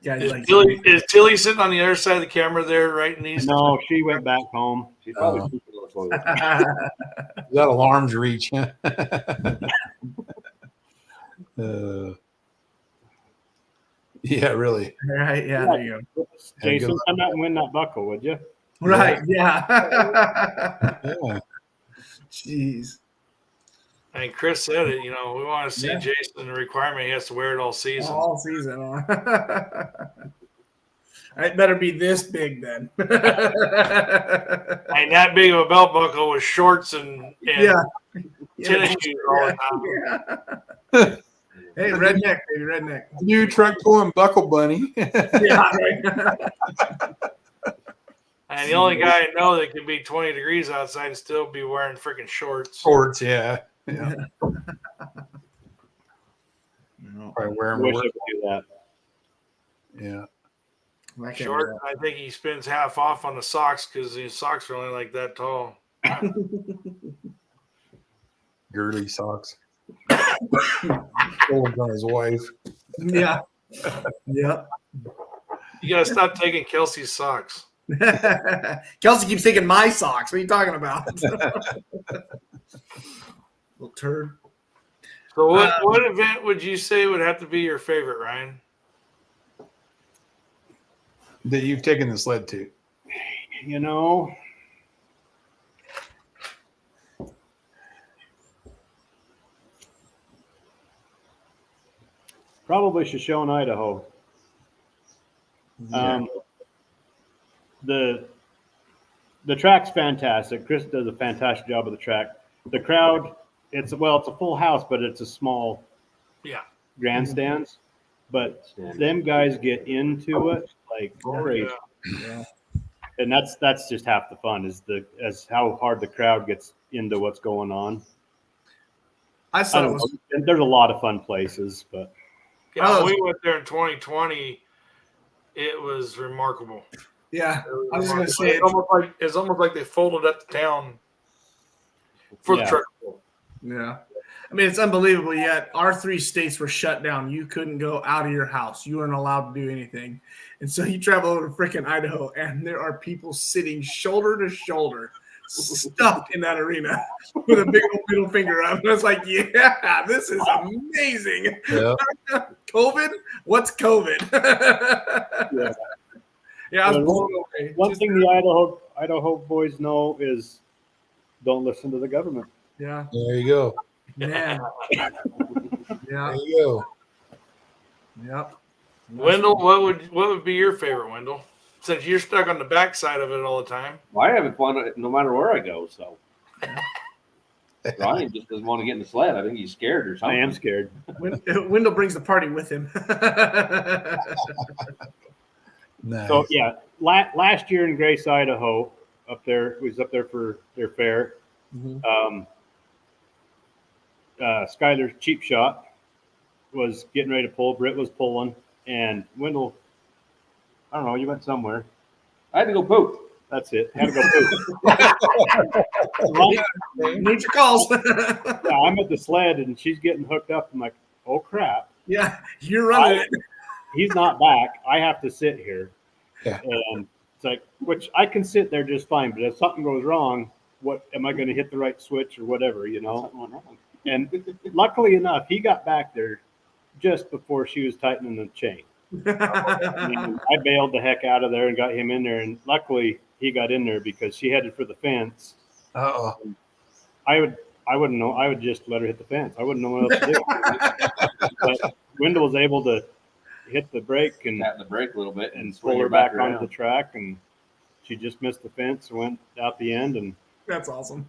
Speaker 2: Yeah.
Speaker 4: Is Tilly sitting on the other side of the camera there, right in these?
Speaker 3: No, she went back home.
Speaker 5: She's probably sleeping on the toilet.
Speaker 1: that alarm's reach. Yeah, really.
Speaker 2: Right. Yeah. There you go.
Speaker 3: Jason, come out and win that buckle, would you?
Speaker 2: Right. Yeah.
Speaker 1: Yeah.
Speaker 2: Jeez.
Speaker 4: And Chris said it. We want to see
Speaker 2: Yeah.
Speaker 4: Jason. The requirement he has to wear it all season.
Speaker 2: All season. Huh? It better be this big then.
Speaker 4: And that big of a belt buckle with shorts and
Speaker 2: Yeah.
Speaker 4: tennis shoes all the time.
Speaker 2: Hey, redneck, baby, redneck.
Speaker 1: New truck pulling buckle bunny.
Speaker 2: Yeah, right.
Speaker 4: And the only guy I know that can be 20 degrees outside and still be wearing freaking shorts.
Speaker 1: Shorts, yeah. Probably wear them.
Speaker 3: Wish
Speaker 1: to
Speaker 3: I
Speaker 1: work.
Speaker 3: could do that.
Speaker 1: Yeah.
Speaker 2: I can't
Speaker 4: Short.
Speaker 2: do
Speaker 4: I think he spends half off on the socks because his socks are only like that tall.
Speaker 1: Girly socks. Stolen from his wife.
Speaker 2: that. Yeah. Yep.
Speaker 4: You gotta stop taking Kelsey's socks.
Speaker 2: Kelsey keeps taking my socks. What are you talking about? Little turd.
Speaker 4: So what event would you say would have to be your favorite, Ryan?
Speaker 1: That you've taken the sled to.
Speaker 3: Probably Shoshone, Idaho.
Speaker 2: Yeah.
Speaker 3: The track's fantastic. Chris does a fantastic job of the track. The crowd, it's a full house, but it's a small grandstands. But them guys get into it like crazy.
Speaker 2: Yeah.
Speaker 3: And that's just half the fun is how hard the crowd gets into what's going on.
Speaker 2: I saw it was
Speaker 3: There's a lot of fun places, but
Speaker 4: Yeah, we went there in 2020. It was remarkable.
Speaker 2: yeah. I was gonna say
Speaker 4: It's almost like they folded up the town for the truck.
Speaker 2: yeah. I mean, it's unbelievable. Yet our 3 states were shut down. You couldn't go out of your house. You weren't allowed to do anything. And so you travel over to freaking Idaho, and there are people sitting shoulder to shoulder, stuffed in that arena with a big old middle finger up. And I was like, yeah, this is amazing.
Speaker 1: Yeah.
Speaker 2: COVID? What's COVID? Yeah, I was blown away.
Speaker 3: one thing the Idaho boys know is don't listen to the government.
Speaker 2: Yeah,
Speaker 1: There you go.
Speaker 2: man. Yeah,
Speaker 1: There you go.
Speaker 2: yep.
Speaker 4: Wendell, what would be your favorite, Wendell? Since you're stuck on the backside of it all the time.
Speaker 5: Well, I have fun no matter where I go. So Ryan just doesn't want to get in the sled. I think he's scared or
Speaker 3: I
Speaker 5: something.
Speaker 3: am scared.
Speaker 2: Wendell brings the party with him.
Speaker 1: Nice.
Speaker 3: So yeah, last year in Grace, Idaho, was up there for their fair. Skyler's cheap shot was getting ready to pull. Britt was pulling, and Wendell, I don't know, you went somewhere.
Speaker 5: I had to go poop.
Speaker 3: That's it. Had to go poop.
Speaker 2: Nature calls.
Speaker 3: Yeah, I'm at the sled and she's getting hooked up. I'm like, oh crap.
Speaker 2: Yeah, you're running it.
Speaker 3: He's not back. I have to sit here.
Speaker 1: Yeah.
Speaker 3: And it's like, which I can sit there just fine, but if something goes wrong, what am I going to hit the right switch or whatever, you know? And luckily enough, he got back there just before she was tightening the chain. And I bailed the heck out of there and got him in there. And luckily he got in there because she headed for the fence.
Speaker 1: Uh-oh.
Speaker 3: I wouldn't know. I would just let her hit the fence. I wouldn't know what else to do. But Wendell was able to hit the brake and
Speaker 5: Tap the brake a little bit
Speaker 3: and
Speaker 5: swing
Speaker 3: pull her
Speaker 5: her
Speaker 3: back
Speaker 5: around.
Speaker 3: onto the track, and she just missed the fence and went out the end. And
Speaker 2: That's awesome.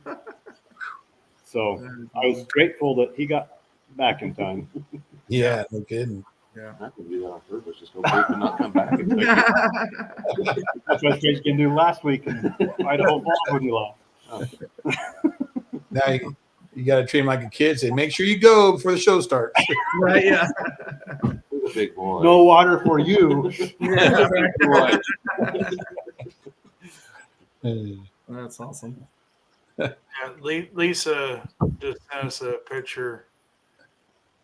Speaker 3: so I was grateful that he got back in time.
Speaker 1: Yeah, no kidding.
Speaker 5: I can do that on purpose. Just go poop and not come back.
Speaker 3: That's what Chase can do last week in Idaho Falls when you lost.
Speaker 1: Now you got to treat him like a kid. Say, make sure you go before the show starts.
Speaker 2: Right, yeah.
Speaker 5: He's a big boy.
Speaker 3: No water for you.
Speaker 2: That's awesome.
Speaker 4: Yeah, Lisa just sent us a picture.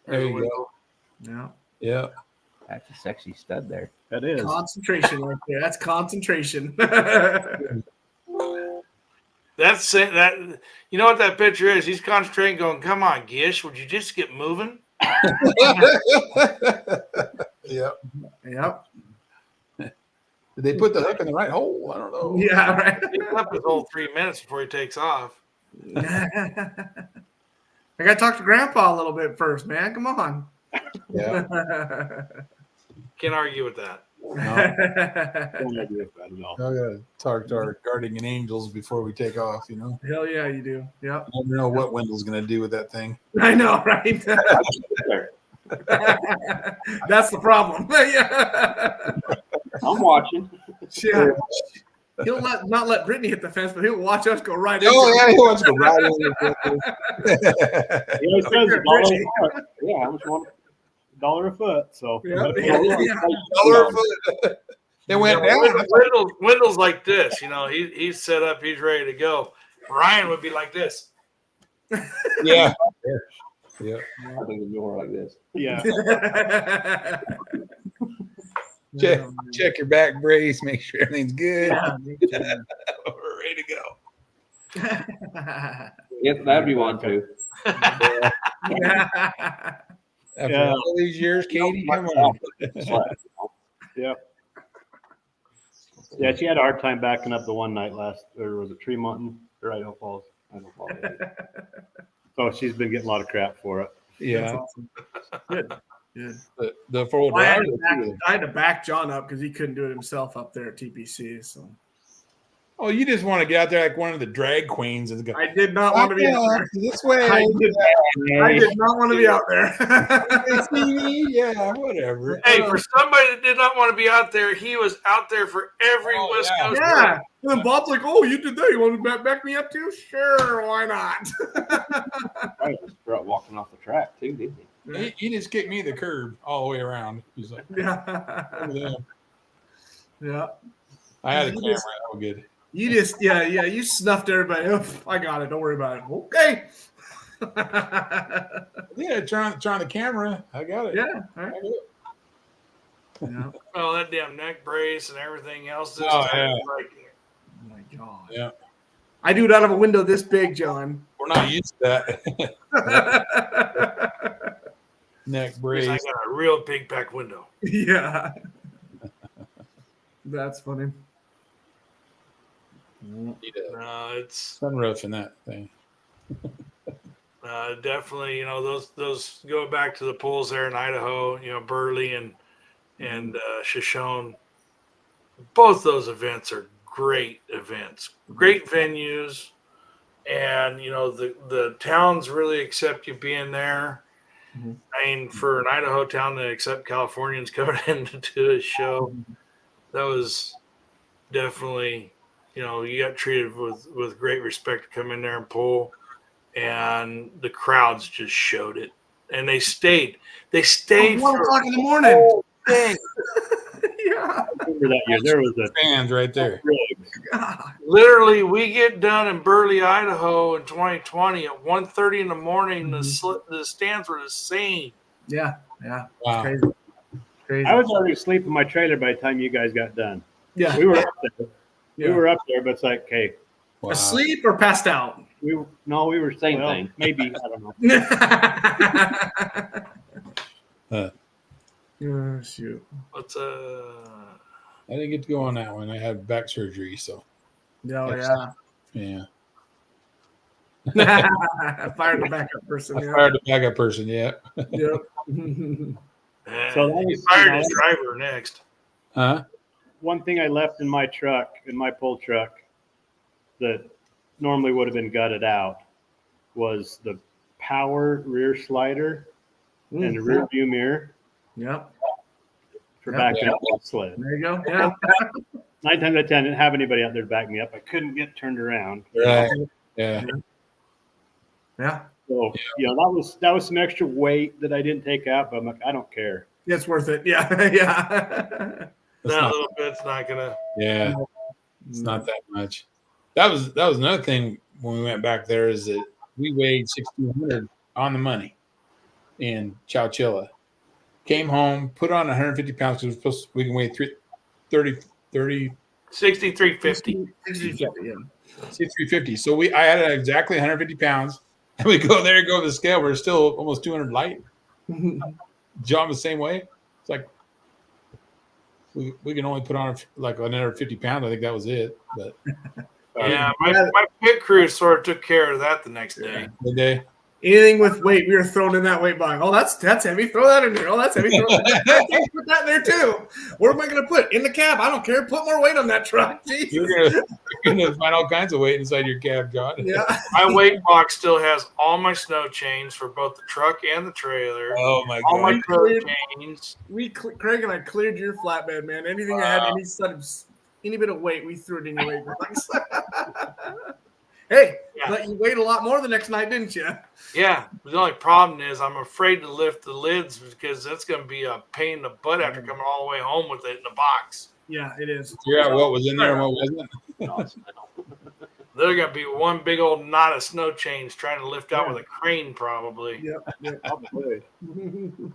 Speaker 1: There you go.
Speaker 2: Yeah.
Speaker 1: Yeah.
Speaker 5: That's a sexy stud there.
Speaker 3: That is.
Speaker 2: Concentration right there. That's concentration.
Speaker 4: That's it. That, you know what that picture is? He's concentrating, going, "Come on, Gish, would you just get moving?"
Speaker 1: Yep.
Speaker 2: Yep.
Speaker 1: Did they put the hook in the right hole? I don't know.
Speaker 2: Yeah, right.
Speaker 4: He's up his whole 3 minutes before he takes off.
Speaker 2: I gotta talk to Grandpa a little bit first, man. Come on.
Speaker 1: Yeah.
Speaker 4: Can't argue with that.
Speaker 3: Don't argue with that at all.
Speaker 1: I gotta talk to our guardian angels before we take off, you know.
Speaker 2: Hell yeah, you do. Yep.
Speaker 1: I never know what Wendell's gonna do with that thing.
Speaker 2: I know, right? That's the problem. Yeah.
Speaker 5: I'm watching.
Speaker 2: Yeah. He'll not let Brittany hit the fence, but he'll watch us go right into
Speaker 1: Oh
Speaker 2: it.
Speaker 1: yeah, he wants to go right in.
Speaker 3: He always says $1 a foot. Yeah, how much you want? $1 a foot. So
Speaker 2: Yeah.
Speaker 1: $1 a foot. It went down.
Speaker 4: Wendell's like this, you know. He's set up. He's ready to go. Ryan would be like this.
Speaker 1: Yeah. Yeah.
Speaker 5: I think it's more like this.
Speaker 3: yeah.
Speaker 1: Check your back brace. Make sure everything's good.
Speaker 2: Yeah.
Speaker 1: We're ready to go.
Speaker 5: If that'd be one too.
Speaker 1: After
Speaker 3: Yeah.
Speaker 1: all these years, Katie, come on.
Speaker 3: Yeah. Yeah, she had a hard time backing up the one night or was it Tremonton or Idaho Falls? Idaho Falls. So she's been getting a lot of crap for it.
Speaker 1: Yeah.
Speaker 2: Awesome. Good. Good.
Speaker 1: The 4-wheel
Speaker 2: I had,
Speaker 1: drive.
Speaker 2: I had to back John up because he couldn't do it himself up there at TPC. So
Speaker 1: Oh, you just want to get out there like one of the drag queens and go.
Speaker 2: I did not want to be out there.
Speaker 1: This way.
Speaker 2: I did not want to be out there.
Speaker 1: Yeah, whatever.
Speaker 4: Hey, for somebody that did not want to be out there, he was out there for every West Coast.
Speaker 2: Yeah. And then Bob's like, "Oh, you did that. You want to back me up too? Sure, why not?"
Speaker 5: I was walking off the track too, didn't he?
Speaker 1: He just kicked me the curb all the way around. He's like,
Speaker 2: Yeah.
Speaker 1: over there.
Speaker 2: Yeah.
Speaker 1: I had a
Speaker 2: You
Speaker 1: camera.
Speaker 2: just-
Speaker 1: Oh, good.
Speaker 2: You just, you snuffed everybody. Oh, I got it. Don't worry about it. Okay.
Speaker 1: Yeah, turn on the camera. I got it.
Speaker 2: Yeah.
Speaker 1: I
Speaker 2: All right.
Speaker 1: got it.
Speaker 2: Yeah.
Speaker 4: Well, that damn neck brace and everything else. This
Speaker 1: Oh,
Speaker 4: time,
Speaker 1: yeah.
Speaker 4: like,
Speaker 2: Oh my God.
Speaker 1: Yeah.
Speaker 2: I do it out of a window this big, John.
Speaker 1: We're not used to that. Neck brace.
Speaker 4: I got a real big back window.
Speaker 2: Yeah. That's funny.
Speaker 1: Need a
Speaker 4: It's
Speaker 1: sunroof in that thing.
Speaker 4: definitely, you know, those go back to the pools there in Idaho, you know, Burley and Shoshone. Both those events are great events, great venues, and you know the towns really accept you being there.
Speaker 2: Mhm.
Speaker 4: I mean, for an Idaho town to accept Californians coming in to do a show, that was definitely, you know, you got treated with great respect to come in there and pull, and the crowds just showed it, and they stayed
Speaker 2: 1
Speaker 4: for
Speaker 2: o'clock in the morning.
Speaker 4: thing.
Speaker 2: Yeah.
Speaker 3: remember that year. There was a
Speaker 1: Fans right there.
Speaker 4: Literally, we get done in Burley, Idaho in 2020 at 1:30 in the morning. The stands were the same.
Speaker 2: Yeah, yeah.
Speaker 1: Wow.
Speaker 2: Crazy. Crazy.
Speaker 3: I was already asleep in my trailer by the time you guys got done.
Speaker 2: Yeah.
Speaker 3: We were up there.
Speaker 2: Yeah.
Speaker 3: We were up there, but it's like, hey,
Speaker 1: Wow.
Speaker 2: Asleep or passed out?
Speaker 3: we were
Speaker 5: Same
Speaker 3: well,
Speaker 5: thing.
Speaker 3: Maybe I don't know.
Speaker 2: Oh, shoot.
Speaker 4: What's
Speaker 1: I didn't get to go on that one. I had back surgery, so
Speaker 2: Oh,
Speaker 1: yeah.
Speaker 2: yeah. Fired the backup person.
Speaker 1: I
Speaker 2: Yeah.
Speaker 1: fired the backup person. Yeah.
Speaker 2: Yep.
Speaker 3: So that
Speaker 4: he
Speaker 3: was,
Speaker 4: fired his driver next.
Speaker 1: Huh?
Speaker 3: one thing I left in my truck, in my pull truck, that normally would have been gutted out was the power rear slider and the rear view mirror
Speaker 2: Yep.
Speaker 3: for
Speaker 2: Yep.
Speaker 3: backing up that sled.
Speaker 2: There you go. Yeah.
Speaker 3: 9 times out of 10, I didn't have anybody out there to back me up. I couldn't get turned around.
Speaker 1: Right. Yeah.
Speaker 2: Yeah.
Speaker 3: So that was some extra weight that I didn't take out, but I'm like, I don't care.
Speaker 2: It's worth it. Yeah. Yeah.
Speaker 1: That's
Speaker 4: That
Speaker 1: not,
Speaker 4: little bit's not gonna.
Speaker 1: yeah. It's not that much. That was another thing when we went back there is that we weighed 1,600 on the money in Chowchilla. Came home, put on 150 pounds because we can weigh 30
Speaker 4: 6350.
Speaker 2: 6350.
Speaker 1: So I had exactly 150 pounds, and we go there, go to the scale. We're still almost 200 light. John the same way. It's like we can only put on like another 50 pounds. I think that was it. But
Speaker 4: Yeah, my pit crew sort of took care of that the next day.
Speaker 1: the day.
Speaker 2: Anything with weight, we were thrown in that weight box. Oh, that's heavy. Throw that in there. Oh, that's heavy. Put that in there too. Where am I going to put? In the cab. I don't care. Put more weight on that truck. Jesus.
Speaker 1: You're gonna find all kinds of weight inside your cab, John.
Speaker 2: Yeah.
Speaker 4: My weight box still has all my snow chains for both the truck and the trailer.
Speaker 1: Oh my
Speaker 4: All my
Speaker 1: god.
Speaker 4: truck chains.
Speaker 2: Craig and I cleared your flatbed, man. Anything that had any bit of weight, we threw it in your weight box. Hey,
Speaker 4: Yeah.
Speaker 2: but you weighed a lot more the next night, didn't you?
Speaker 4: Yeah, the only problem is I'm afraid to lift the lids because that's going to be a pain in the butt after coming all the way home with it in the box.
Speaker 2: Yeah, it is.
Speaker 1: Figure out what was in there and what wasn't.
Speaker 4: They're going to be one big old knot of snow chains trying to lift out with a crane, probably.
Speaker 2: Yep.
Speaker 3: Probably.
Speaker 4: The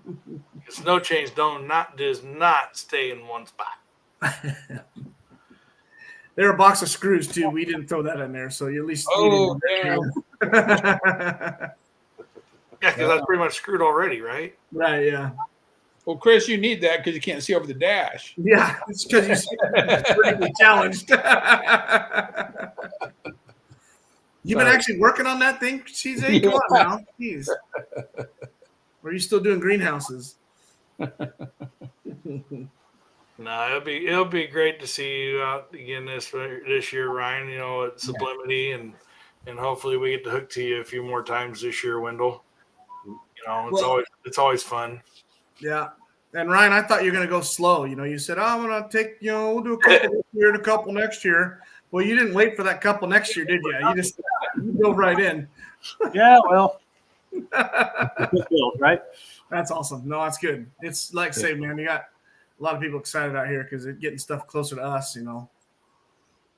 Speaker 4: snow chains does not stay in one spot.
Speaker 2: They're a box of screws too. We didn't throw that in there, so you at least.
Speaker 1: Oh, damn.
Speaker 4: Yeah, because that's pretty much screwed already, right?
Speaker 2: Right. Yeah.
Speaker 1: Well, Chris, you need that because you can't see over the dash.
Speaker 2: Yeah. It's because you're pretty challenged. You've been actually working on that thing, CJ? Come on now. Jeez. Or are you still doing greenhouses?
Speaker 4: No, it'll be great to see you out again this year, Ryan. You know, at Sublimity, and hopefully we get to hook to you a few more times this year, Wendell. You know, it's always fun.
Speaker 2: Yeah. And Ryan, I thought you were going to go slow. You know, you said, I'm going to take, we'll do a couple this year and a couple next year. Well, you didn't wait for that couple next year, did you? You dove right in.
Speaker 3: Yeah, well, right?
Speaker 2: That's awesome. No, that's good. It's like say, man, you got a lot of people excited out here because they're getting stuff closer to us,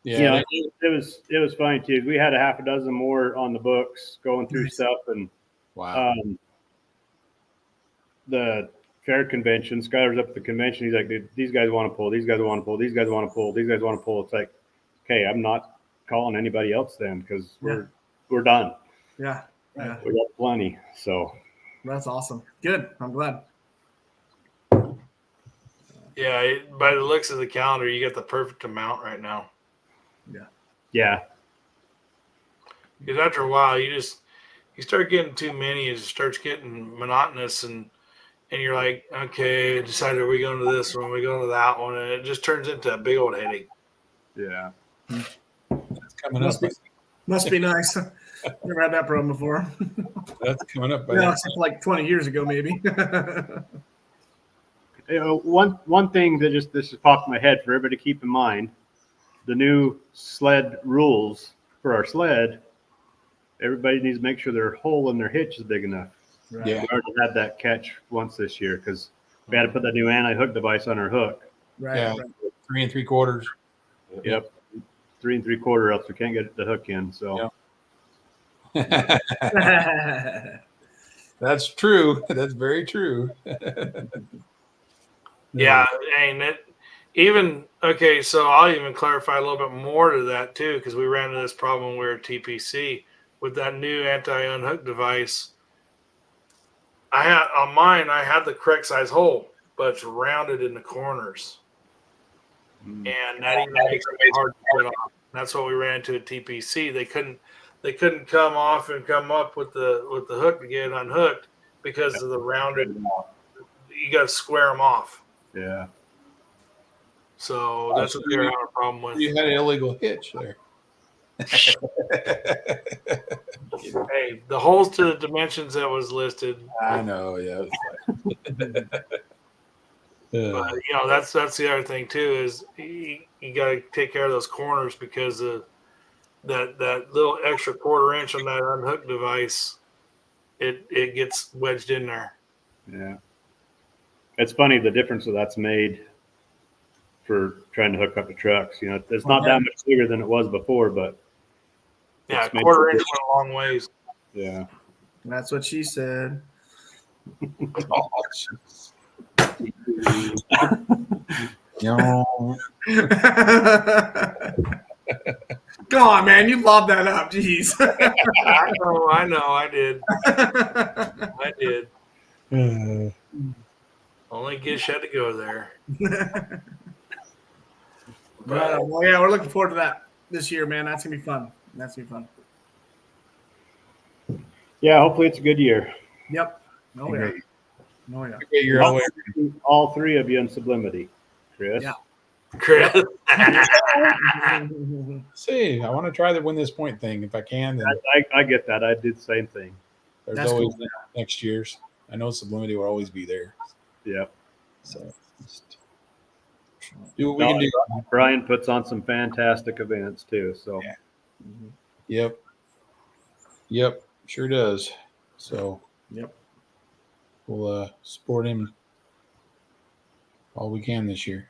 Speaker 1: Yeah.
Speaker 3: It was funny too. We had a half a dozen more on the books going through stuff, and
Speaker 1: Wow.
Speaker 3: the fair convention, Skyler's up at the convention. He's like, dude, these guys want to pull. These guys want to pull. These guys want to pull. These guys want to pull. It's like, okay, I'm not calling anybody else then because we're done.
Speaker 2: Yeah. Yeah.
Speaker 3: We got plenty. So
Speaker 2: That's awesome. Good. I'm glad.
Speaker 4: Yeah, by the looks of the calendar, you got the perfect amount right now.
Speaker 3: yeah,
Speaker 4: Because after a while, you start getting too many. It starts getting monotonous, and you're like, okay, I decided, are we going to this one? Are we going to that one? And it just turns into a big old headache.
Speaker 3: yeah.
Speaker 1: That's coming up.
Speaker 2: Must be nice. Never had that problem before.
Speaker 1: That's coming up.
Speaker 2: No, except like 20 years ago, maybe.
Speaker 3: One thing that this just popped in my head for everybody to keep in mind: the new sled rules for our sled. Everybody needs to make sure their hole in their hitch is big enough.
Speaker 2: Right.
Speaker 1: Yeah.
Speaker 3: We already had that catch once this year because we had to put that new anti-hook device on our hook.
Speaker 2: Right.
Speaker 1: Yeah.
Speaker 2: Right.
Speaker 1: 3 3/4.
Speaker 3: Yep. 3 3/4, else we can't get the hook in. So
Speaker 1: That's true. That's very true.
Speaker 4: Yeah, and even okay. So I'll even clarify a little bit more to that too, because we ran into this problem when we were at TPC with that new anti-unhook device. I had on mine. I had the correct size hole, but it's rounded in the corners, and that even makes it hard to get off. That's what we ran into at TPC. They couldn't come off and come up with the hook to get it unhooked because of the rounded. You got to square them off.
Speaker 3: yeah.
Speaker 4: So that's what they're having a problem with.
Speaker 1: You had an illegal hitch there.
Speaker 4: Hey, the holes to the dimensions that was listed.
Speaker 1: I know. Yeah.
Speaker 4: But that's the other thing too is you got to take care of those corners because of that little extra 1/4 inch on that unhook device. It gets wedged in there.
Speaker 3: Yeah. It's funny the difference that's made for trying to hook up the trucks. It's not that much bigger than it was before, but
Speaker 4: yeah, 1/4 inch went a long ways.
Speaker 3: Yeah.
Speaker 2: That's what she said. Come on, man. You lobbed that up. Jeez.
Speaker 4: I know. I did. I did. Only Gish had to go there.
Speaker 2: Well, yeah, we're looking forward to that this year, man. That's gonna be fun.
Speaker 3: Yeah, hopefully it's a good year.
Speaker 2: Yep. Oh yeah. Oh yeah.
Speaker 1: You're aware.
Speaker 3: All 3 of you in Sublimity, Chris.
Speaker 2: Yeah.
Speaker 4: Chris.
Speaker 1: See, I want to try to win this point thing if I can. Then
Speaker 3: I get that. I did the same thing.
Speaker 1: there's
Speaker 2: That's
Speaker 1: always
Speaker 2: cool.
Speaker 1: next year's. I know Sublimity will always be there.
Speaker 3: Yeah.
Speaker 1: So just do what we can do.
Speaker 3: Brian puts on some fantastic events too. So
Speaker 1: Yeah. Yep. Sure does. So
Speaker 2: Yep.
Speaker 1: we'll support him all we can this year.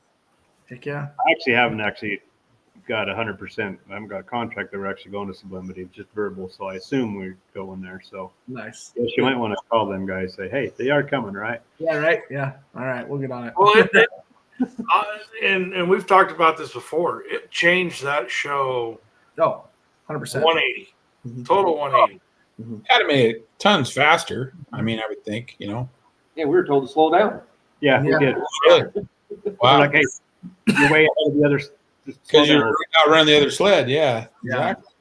Speaker 2: Heck yeah.
Speaker 3: I actually haven't got 100%. I haven't got a contract that we're actually going to Sublimity. It's just verbal. So I assume we're going there. So
Speaker 2: Nice.
Speaker 3: yes, you might want to call them guys. Say, hey, they are coming, right?
Speaker 2: Yeah. Right. Yeah. All right. We'll get on it.
Speaker 4: Well, and we've talked about this before. It changed that show
Speaker 2: 100%.
Speaker 4: 180, total 180.
Speaker 1: Had made it tons faster. I mean, I would think,
Speaker 5: Yeah, we were told to slow down.
Speaker 3: Yeah,
Speaker 2: Yeah.
Speaker 3: we did.
Speaker 1: Really?
Speaker 3: We're
Speaker 1: Wow.
Speaker 3: like, hey, you're way ahead of the others.
Speaker 1: Because you're outrunning the other sled. Yeah.
Speaker 2: Yeah.
Speaker 1: Exactly.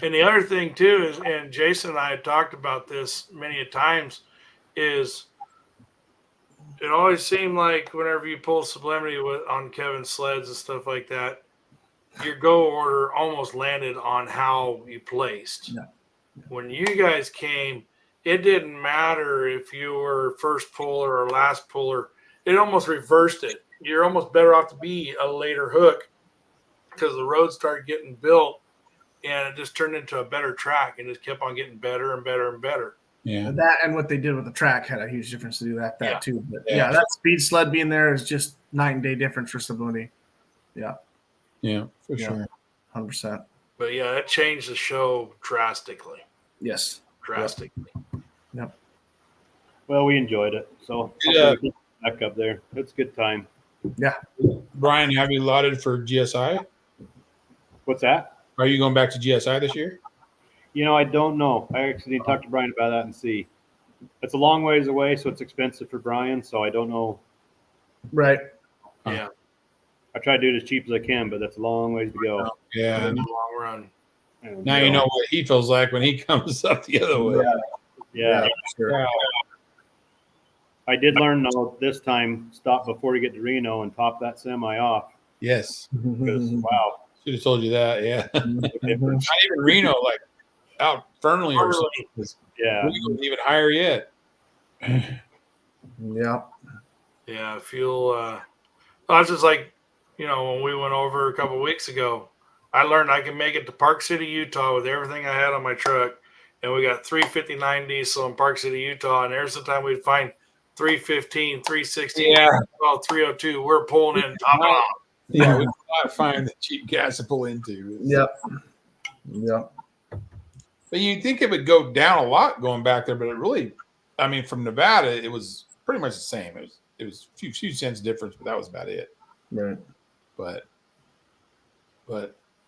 Speaker 4: And the other thing too is, and Jason and I had talked about this many a times, is it always seemed like whenever you pull Sublimity on Kevin's sleds and stuff like that, your go order almost landed on how you placed.
Speaker 2: Yeah.
Speaker 4: When you guys came, it didn't matter if you were first puller or last puller. It almost reversed it. You're almost better off to be a later hook because the road started getting built and it just turned into a better track and just kept on getting better and better and better.
Speaker 1: Yeah.
Speaker 2: That and what they did with the track had a huge difference to do that
Speaker 4: Yeah.
Speaker 2: too. But
Speaker 1: Yeah.
Speaker 2: that speed sled being there is just night and day difference for Sublimity.
Speaker 1: Yeah, for
Speaker 2: Yeah.
Speaker 1: sure.
Speaker 2: 100%.
Speaker 4: But yeah, it changed the show drastically.
Speaker 2: Yes.
Speaker 4: Drastically.
Speaker 3: Well, we enjoyed it. So
Speaker 1: Yeah.
Speaker 3: hopefully we get back up there. It's a good time.
Speaker 1: Brian, have you allotted for GSI?
Speaker 3: What's that?
Speaker 1: Are you going back to GSI this year?
Speaker 3: I don't know. I actually need to talk to Brian about that and see. It's a long ways away, so it's expensive for Brian. So I don't know.
Speaker 2: Right.
Speaker 4: Yeah.
Speaker 3: I try to do it as cheap as I can, but that's a long ways to go.
Speaker 1: Yeah.
Speaker 4: In the long run.
Speaker 3: And,
Speaker 1: Now you know what he feels like when he comes up the other way.
Speaker 3: Yeah.
Speaker 2: Sure.
Speaker 1: Yeah.
Speaker 3: I did learn though this time. Stop before you get to Reno and top that semi off.
Speaker 1: Yes.
Speaker 3: Because wow,
Speaker 1: Should have told you that. Yeah.
Speaker 3: difference.
Speaker 1: Not even Reno, like out Fernley or something.
Speaker 3: Yeah.
Speaker 1: Reno's even higher yet.
Speaker 2: Yeah.
Speaker 4: Yeah. Fuel. It's just like, when we went over a couple of weeks ago, I learned I can make it to Park City, Utah with everything I had on my truck. And we got 359 diesel in Park City, Utah. And there's the time we'd find 315, 316,
Speaker 1: Yeah.
Speaker 4: 302. We're pulling in top off.
Speaker 1: Yeah, we cannot find the cheap gas to pull into.
Speaker 2: Yep.
Speaker 1: But you'd think it would go down a lot going back there, but it really, I mean, from Nevada, it was pretty much the same. It was a few cents difference, but that was about it.
Speaker 2: Right.
Speaker 1: But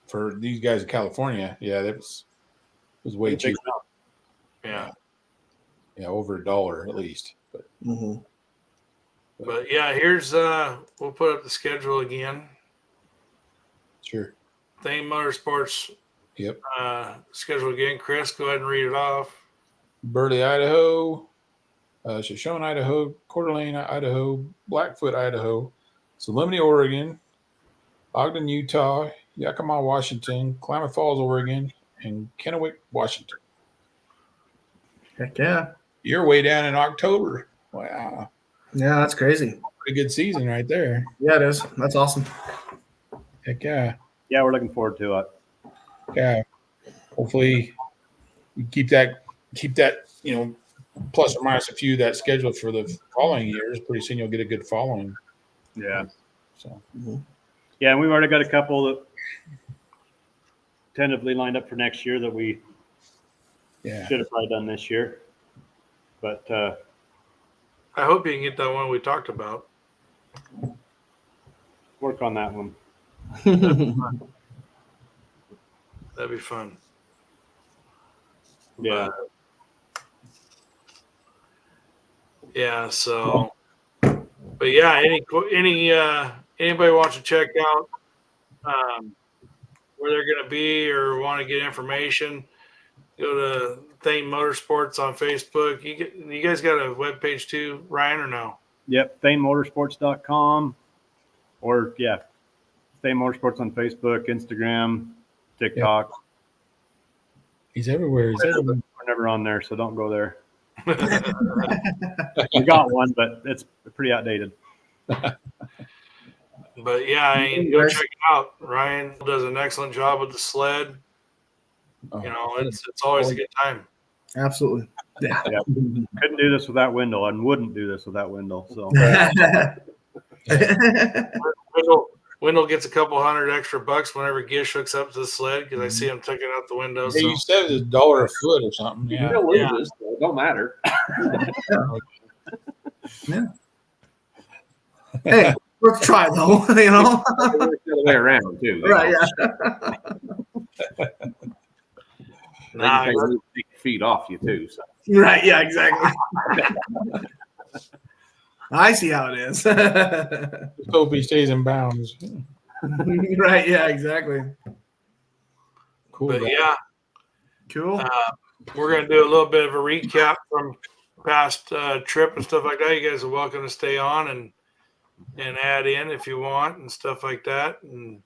Speaker 1: for these guys in California, yeah, it was way cheaper.
Speaker 4: Yeah.
Speaker 1: Yeah, over $1 at least. But
Speaker 4: But yeah, here's we'll put up the schedule again.
Speaker 1: sure.
Speaker 4: Thain Motorsports
Speaker 1: Yep.
Speaker 4: schedule again. Chris, go ahead and read it off.
Speaker 1: Burley, Idaho, Shoshone, Idaho, Coeur d'Alene, Idaho, Blackfoot, Idaho, Salimene, Oregon, Ogden, Utah, Yakima, Washington, Klamath Falls, Oregon, and Kennewick, Washington.
Speaker 2: Heck yeah.
Speaker 1: You're way down in October. Wow.
Speaker 2: Yeah, that's crazy.
Speaker 1: Pretty good season right there.
Speaker 2: Yeah, it is. That's awesome.
Speaker 1: Heck yeah.
Speaker 3: Yeah, we're looking forward to it.
Speaker 1: Yeah. Hopefully you keep that, plus or minus a few that scheduled for the following years. Pretty soon you'll get a good following.
Speaker 3: Yeah.
Speaker 1: So
Speaker 3: Yeah, and we've already got a couple that tentatively lined up for next year that we
Speaker 1: yeah.
Speaker 3: should have probably done this year. But
Speaker 4: I hope you can get that one we talked about.
Speaker 3: work on that one.
Speaker 4: That'd be fun.
Speaker 3: Yeah.
Speaker 4: Yeah. So, but yeah, anybody wants to check out where they're going to be or want to get information, go to Thain Motorsports on Facebook. You guys got a webpage too, Ryan, or no?
Speaker 3: Yep. ThainMotorsports.com or Thain Motorsports on Facebook, Instagram, TikTok.
Speaker 1: He's everywhere.
Speaker 3: We're never on there, so don't go there. We got one, but it's pretty outdated.
Speaker 4: But yeah, I mean, go check it out. Ryan does an excellent job with the sled. It's always a good time.
Speaker 2: Absolutely.
Speaker 3: Yeah. Couldn't do this without Wendell and wouldn't do this without Wendell. So
Speaker 4: Wendell gets a couple $100 extra whenever Gish hooks up to the sled because I see him tucking out the window.
Speaker 1: Hey, you said it was $1 a foot or something.
Speaker 5: You
Speaker 1: Yeah.
Speaker 5: don't lose this, so it don't matter.
Speaker 2: Hey, let's try though.
Speaker 5: It works the other way around too.
Speaker 2: Right, yeah.
Speaker 5: They can take your feet off you too. So.
Speaker 2: Right, yeah, exactly. I see how it is.
Speaker 1: Just hope he stays in bounds.
Speaker 2: Right, yeah, exactly.
Speaker 1: Cool.
Speaker 4: But
Speaker 1: guy.
Speaker 4: yeah,
Speaker 2: Cool.
Speaker 4: we're going to do a little bit of a recap from past trip and stuff like that. You guys are welcome to stay on and add in if you want and stuff like that. And,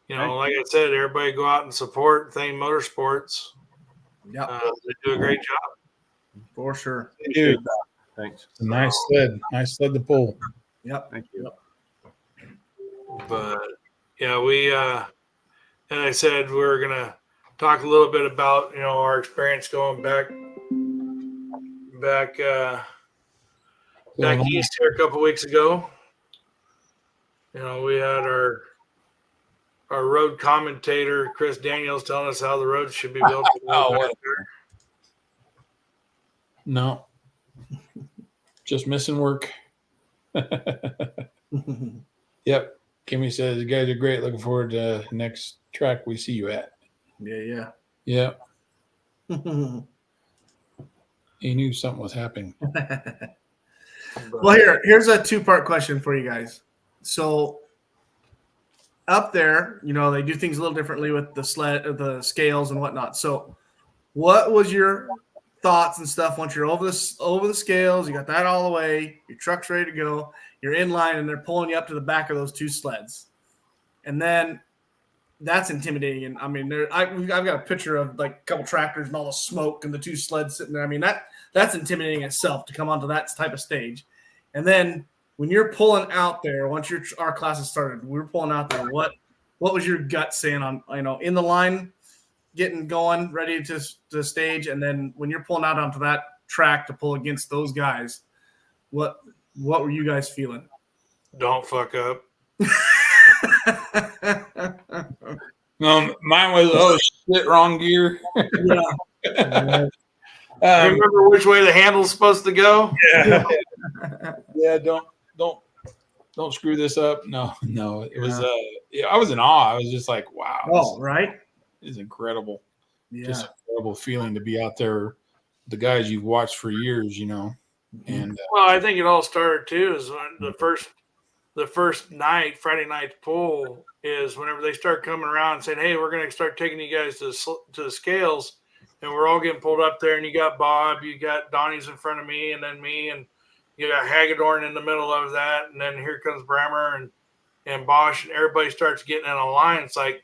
Speaker 4: like I said, everybody go out and support Thain Motorsports.
Speaker 2: Yeah,
Speaker 4: they do a great job.
Speaker 2: for sure.
Speaker 1: Dude,
Speaker 3: thanks.
Speaker 1: it's a nice sled to pull.
Speaker 2: Yep.
Speaker 3: Thank you.
Speaker 4: But yeah, we as I said, we're gonna talk a little bit about our experience going back east here a couple weeks ago. We had our road commentator Chris Daniels telling us how the roads should be built.
Speaker 1: No, just missing work. Yep. Kimmy says, you guys are great. Looking forward to the next track we see you at.
Speaker 2: Yeah.
Speaker 1: Yep. He knew something was happening.
Speaker 2: Well, here's a two-part question for you guys. So up there, they do things a little differently with the sled, or the scales and whatnot. So what was your thoughts and stuff once you're over the scales? You got that all the way. Your truck's ready to go. You're in line, and they're pulling you up to the back of those two sleds. And then that's intimidating. And I mean, I've got a picture of like a couple tractors and all the smoke and the two sleds sitting there. I mean, that's intimidating itself to come onto that type of stage. And then when you're pulling out there, once our classes started, we were pulling out there. What was your gut saying on in the line, getting going, ready to stage, and then when you're pulling out onto that track to pull against those guys, what were you guys feeling?
Speaker 4: Don't fuck up.
Speaker 1: Mine was, oh shit, wrong gear.
Speaker 2: Yeah.
Speaker 4: Remember which way the handle's supposed to go?
Speaker 1: Yeah, don't screw this up. No, it was I was in awe. I was just like, wow,
Speaker 2: Oh, right.
Speaker 1: this is incredible.
Speaker 2: Yeah.
Speaker 1: Just an incredible feeling to be out there, the guys you've watched for years, you know. And
Speaker 4: Well, I think it all started too is when the first night, Friday night pull, is whenever they start coming around and saying, "Hey, we're going to start taking you guys to the scales," and we're all getting pulled up there. And you got Bob, you got Donnie's in front of me, and then me, and you got Hagedorn in the middle of that, and then here comes Bremer and Bosch, and everybody starts getting in a line. It's like,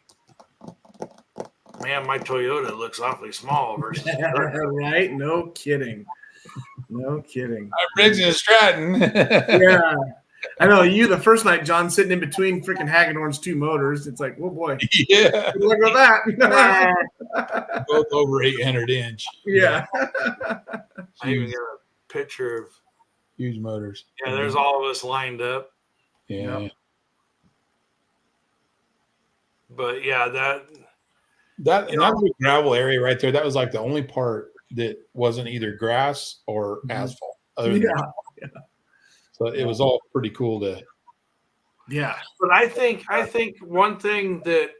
Speaker 4: man, my Toyota looks awfully small versus
Speaker 2: Right? No kidding. No kidding.
Speaker 1: Briggs and Stratton.
Speaker 2: Yeah. I know you the first night, John, sitting in between freaking Hagedorn's two motors. It's like, oh boy.
Speaker 1: Yeah.
Speaker 2: Good luck with that.
Speaker 1: Both over 800 inch.
Speaker 2: Yeah.
Speaker 4: I even got a picture of
Speaker 1: Huge motors.
Speaker 4: yeah. There's all of us lined up,
Speaker 1: Yeah.
Speaker 2: Yep.
Speaker 4: but yeah,
Speaker 1: That was a gravel area right there. That was like the only part that wasn't either grass or asphalt. Other than that. So it was all pretty cool to.
Speaker 2: Yeah.
Speaker 4: But I think one thing that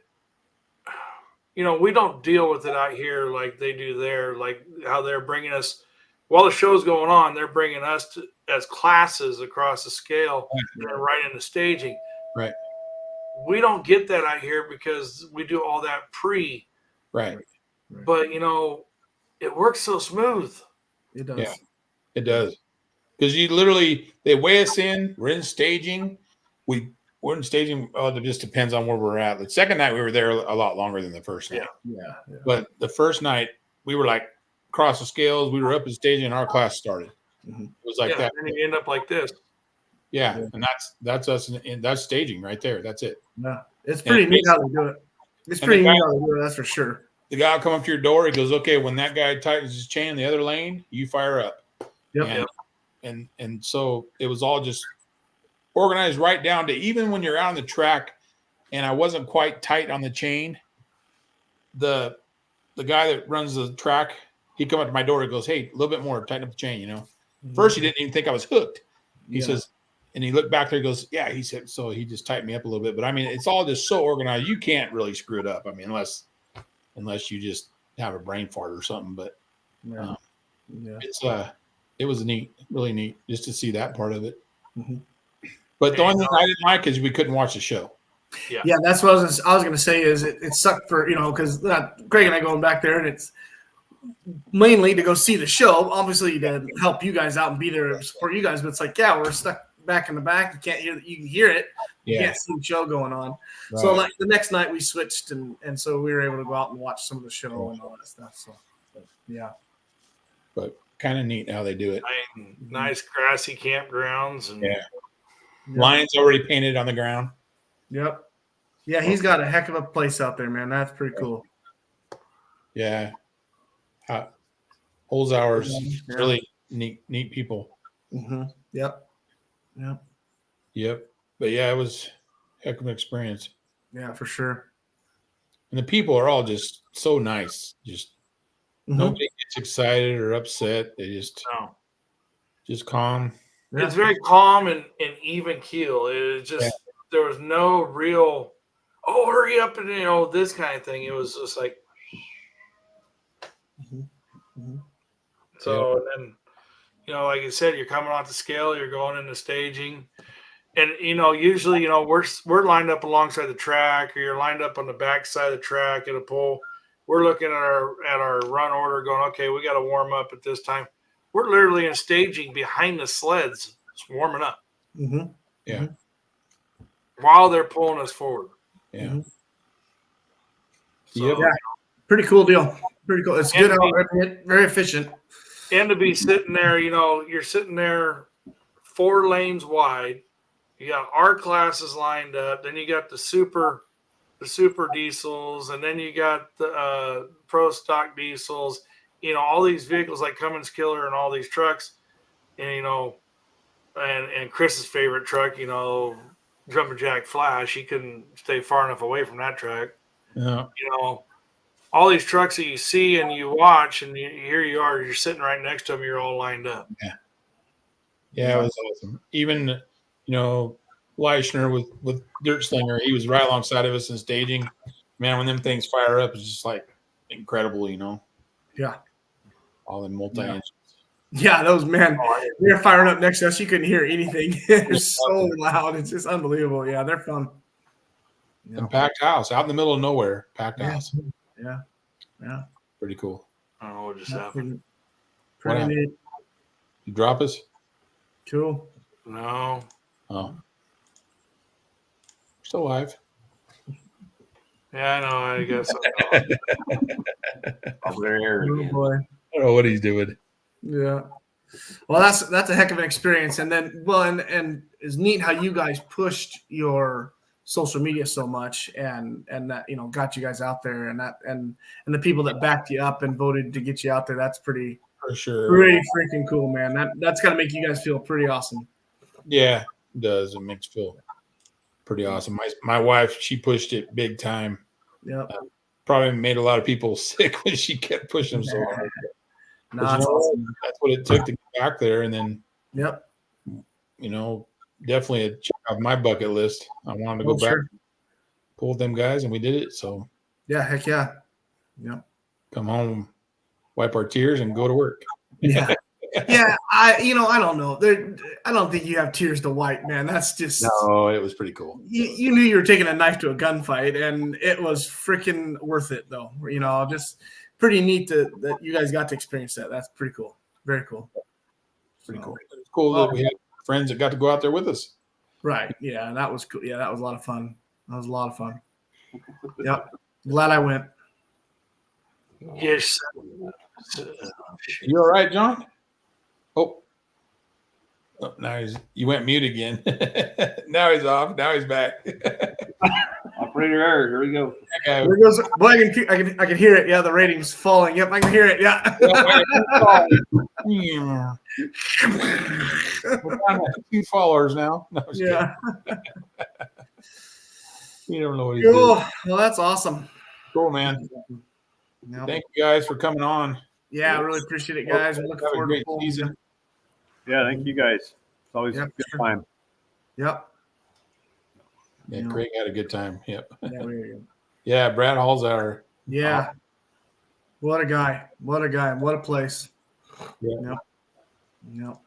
Speaker 4: we don't deal with it out here like they do there, like how they're bringing us while the show's going on, they're bringing us as classes across the scale and right into staging.
Speaker 1: Right.
Speaker 4: We don't get that out here because we do all that pre.
Speaker 1: Right.
Speaker 4: But it works so smooth.
Speaker 2: It does.
Speaker 1: Yeah, it does. Because they weigh us in. We're in staging. We're in staging. Oh, it just depends on where we're at. The second night we were there a lot longer than the first night.
Speaker 2: Yeah.
Speaker 1: But the first night we were like across the scales. We were up in staging, and our class started.
Speaker 2: Mm-hmm.
Speaker 1: It was like that.
Speaker 4: And you end up like this.
Speaker 1: Yeah, and that's us, and that's staging right there. That's it.
Speaker 2: Yeah. It's pretty neat how they do it. It's pretty neat how they do it. That's for sure.
Speaker 1: The guy will come up to your door. He goes, "Okay, when that guy tightens his chain in the other lane, you fire up."
Speaker 2: Yep.
Speaker 1: And so it was all just organized right down to even when you're out on the track and I wasn't quite tight on the chain, the guy that runs the track, he come up to my door and goes, "Hey, a little bit more, tighten up the chain, First he didn't even think I was hooked. He says, and he looked back there, he goes, "Yeah," he said, so he just tightened me up a little bit. But I mean, it's all just so organized. You can't really screw it up. I mean, unless you just have a brain fart or something. But it was neat, really neat, just to see that part of it. Mm-hmm. But the only thing I didn't like is we couldn't watch the show.
Speaker 2: Yeah, that's what I was going to say. Is it sucked for because Greg and I going back there, and it's mainly to go see the show. Obviously, to help you guys out and be there to support you guys. But it's like, we're stuck back in the back. You can't hear. You can hear it. You can't see the show going on. Right. So like the next night we switched, and so we were able to go out and watch some of the show and all that stuff. So
Speaker 1: but kind of neat how they do it.
Speaker 4: Nice grassy campgrounds and
Speaker 1: lines already painted on the ground.
Speaker 2: Yep. Yeah, he's got a heck of a place out there, man. That's pretty cool.
Speaker 1: Yeah. Holzhauer's really neat people.
Speaker 2: Mm-hmm. Yep.
Speaker 1: But yeah, it was a heck of an experience.
Speaker 2: Yeah, for sure.
Speaker 1: And the people are all just so nice. Just nobody gets excited or upset. They just calm.
Speaker 4: Yeah. It's very calm and even keel. It just there was no real hurry up and this kind of thing. It was just like so and then like you said, you're coming off the scale, you're going into staging. And usually, we're lined up alongside the track, or you're lined up on the back side of the track at a pole. We're looking at our run order, going, okay, we got to warm up at this time. We're literally in staging behind the sleds, just warming up.
Speaker 2: Mm-hmm.
Speaker 1: Yeah.
Speaker 4: While they're pulling us forward.
Speaker 1: Yeah.
Speaker 2: Mm-hmm.
Speaker 4: So,
Speaker 2: pretty cool deal. Pretty cool. It's good. Very efficient.
Speaker 4: And to be sitting there, you're sitting there 4 lanes wide. You got our classes lined up. Then you got the super diesels, and then you got the pro stock diesels. All these vehicles like Cummins Killer and all these trucks, and and Chris's favorite truck, jumping jack Flash. He couldn't stay far enough away from that track.
Speaker 1: Yeah.
Speaker 4: You know, all these trucks that you see and you watch, and here you are, you're sitting right next to them. You're all lined up.
Speaker 1: Yeah, it was awesome. Even, you know, Leishner with Dirt Slinger, he was right alongside of us in staging. Man, when them things fire up, it's just like incredible, you know.
Speaker 2: Yeah.
Speaker 1: All in multi-engines.
Speaker 2: Yeah, those man, they're firing up next to us. You couldn't hear anything. They're so loud. It's just unbelievable. Yeah, they're fun.
Speaker 1: And packed house out in the middle of nowhere. Packed
Speaker 2: Yeah.
Speaker 1: house.
Speaker 2: Yeah. Yeah.
Speaker 1: Pretty cool.
Speaker 4: I don't know what just happened.
Speaker 2: Pretty
Speaker 1: What
Speaker 2: neat.
Speaker 1: You drop us?
Speaker 2: Cool.
Speaker 4: No.
Speaker 1: Oh. Still alive.
Speaker 4: Yeah, I know. I guess.
Speaker 5: Over there
Speaker 2: Oh
Speaker 5: again.
Speaker 2: boy.
Speaker 1: I don't know what he's doing.
Speaker 2: Yeah. Well, that's a heck of an experience. And then, well, and it's neat how you guys pushed your social media so much and that, you know, got you guys out there and the people that backed you up and voted to get you out there. That's pretty
Speaker 1: For sure.
Speaker 2: freaking cool, man. That's got to make you guys feel pretty awesome.
Speaker 1: Yeah, it does. It makes you feel pretty awesome. My wife, she pushed it big time.
Speaker 2: Yep.
Speaker 1: Probably made a lot of people sick when she kept pushing them so hard.
Speaker 2: No,
Speaker 1: But you
Speaker 2: that's
Speaker 1: know what?
Speaker 2: awesome.
Speaker 1: That's what it took to get back there. And then,
Speaker 2: Yep.
Speaker 1: you know, definitely a check off my bucket list. I wanted to go back, pull with them guys, and we did it. So
Speaker 2: Yeah, heck yeah. Yep.
Speaker 1: come home, wipe our tears, and go to work.
Speaker 2: Yeah. Yeah, I don't know. I don't think you have tears to wipe, man. That's just
Speaker 1: No, it was pretty cool.
Speaker 2: you knew you were taking a knife to a gunfight, and it was freaking worth it, though. You know, just pretty neat that you guys got to experience that. That's pretty cool. Very cool.
Speaker 1: Pretty cool. It was cool that we had friends that got to go out there with us.
Speaker 2: Right. Yeah, that was cool. Yeah, that was a lot of fun. That was a lot of fun. Yep. Glad I went.
Speaker 4: Yes.
Speaker 1: You all right, John? Oh, now you went mute again. Now he's off. Now he's back.
Speaker 5: Operator error. Here we go.
Speaker 1: Okay.
Speaker 2: There goes. Boy, I can hear it. Yeah, the ratings falling. Yep, I can hear it. Yeah.
Speaker 1: We're down to 2 followers now. No,
Speaker 2: Yeah.
Speaker 1: you never know what he's
Speaker 2: Cool.
Speaker 1: doing.
Speaker 2: Well, that's awesome.
Speaker 1: Cool, man.
Speaker 2: Yep.
Speaker 1: Thank you guys for coming on.
Speaker 2: Yeah, I really appreciate it, guys. We're looking
Speaker 1: Have a
Speaker 2: forward to
Speaker 1: great
Speaker 2: pulling
Speaker 1: season.
Speaker 2: you.
Speaker 3: Yeah, thank you guys. It's always
Speaker 2: Yep,
Speaker 3: a good
Speaker 2: sure.
Speaker 3: time.
Speaker 2: Yep.
Speaker 1: Yeah,
Speaker 2: Yeah.
Speaker 1: Craig had a good time. Yep.
Speaker 2: Yeah, we-
Speaker 1: Yeah, Brad Hall's our.
Speaker 2: yeah. What a guy. What a guy. What a place.
Speaker 1: Yeah.
Speaker 2: Yep.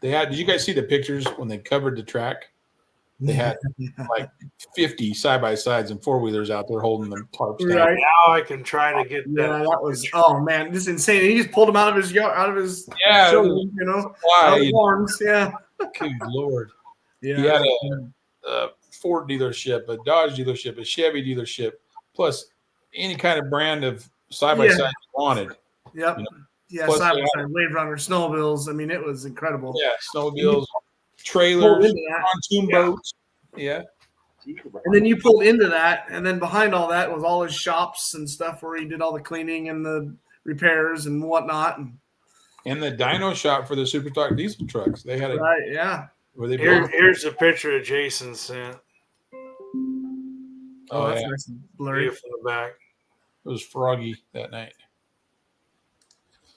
Speaker 1: They had. Did you guys see the pictures when they covered the track? They had like 50 side by sides and 4-wheelers out there holding them tarps down.
Speaker 2: Right.
Speaker 4: Now I can try to get
Speaker 2: Yeah,
Speaker 4: that.
Speaker 2: that was. Oh man, this is insane. He just pulled him out of his yard, out of his.
Speaker 1: Yeah, it
Speaker 2: showroom,
Speaker 1: was-
Speaker 2: you know, out
Speaker 1: Why?
Speaker 2: of horns. Yeah.
Speaker 1: Good Lord.
Speaker 2: Yeah.
Speaker 1: He had a Ford dealership, a Dodge dealership, a Chevy dealership, plus any kind of brand of side by side you wanted.
Speaker 2: Yep.
Speaker 1: You know,
Speaker 2: Yeah.
Speaker 1: plus
Speaker 2: Side
Speaker 1: they
Speaker 2: by side, Wave Runner, snowmobiles. I mean, it was incredible.
Speaker 1: Yeah, snowmobiles,
Speaker 2: Pulled
Speaker 1: trailers,
Speaker 2: into that.
Speaker 1: pontoon boats. Yeah.
Speaker 2: And then you pulled into that, and then behind all that was all his shops and stuff where he did all the cleaning and the repairs and whatnot.
Speaker 1: And the dyno shop for the Superstock diesel trucks. They had a
Speaker 2: Right, yeah.
Speaker 1: where they built.
Speaker 4: Here's a picture of Jason sent.
Speaker 2: Oh, that's
Speaker 1: yeah.
Speaker 2: nice and blurry.
Speaker 4: View from the back.
Speaker 1: It was froggy that night.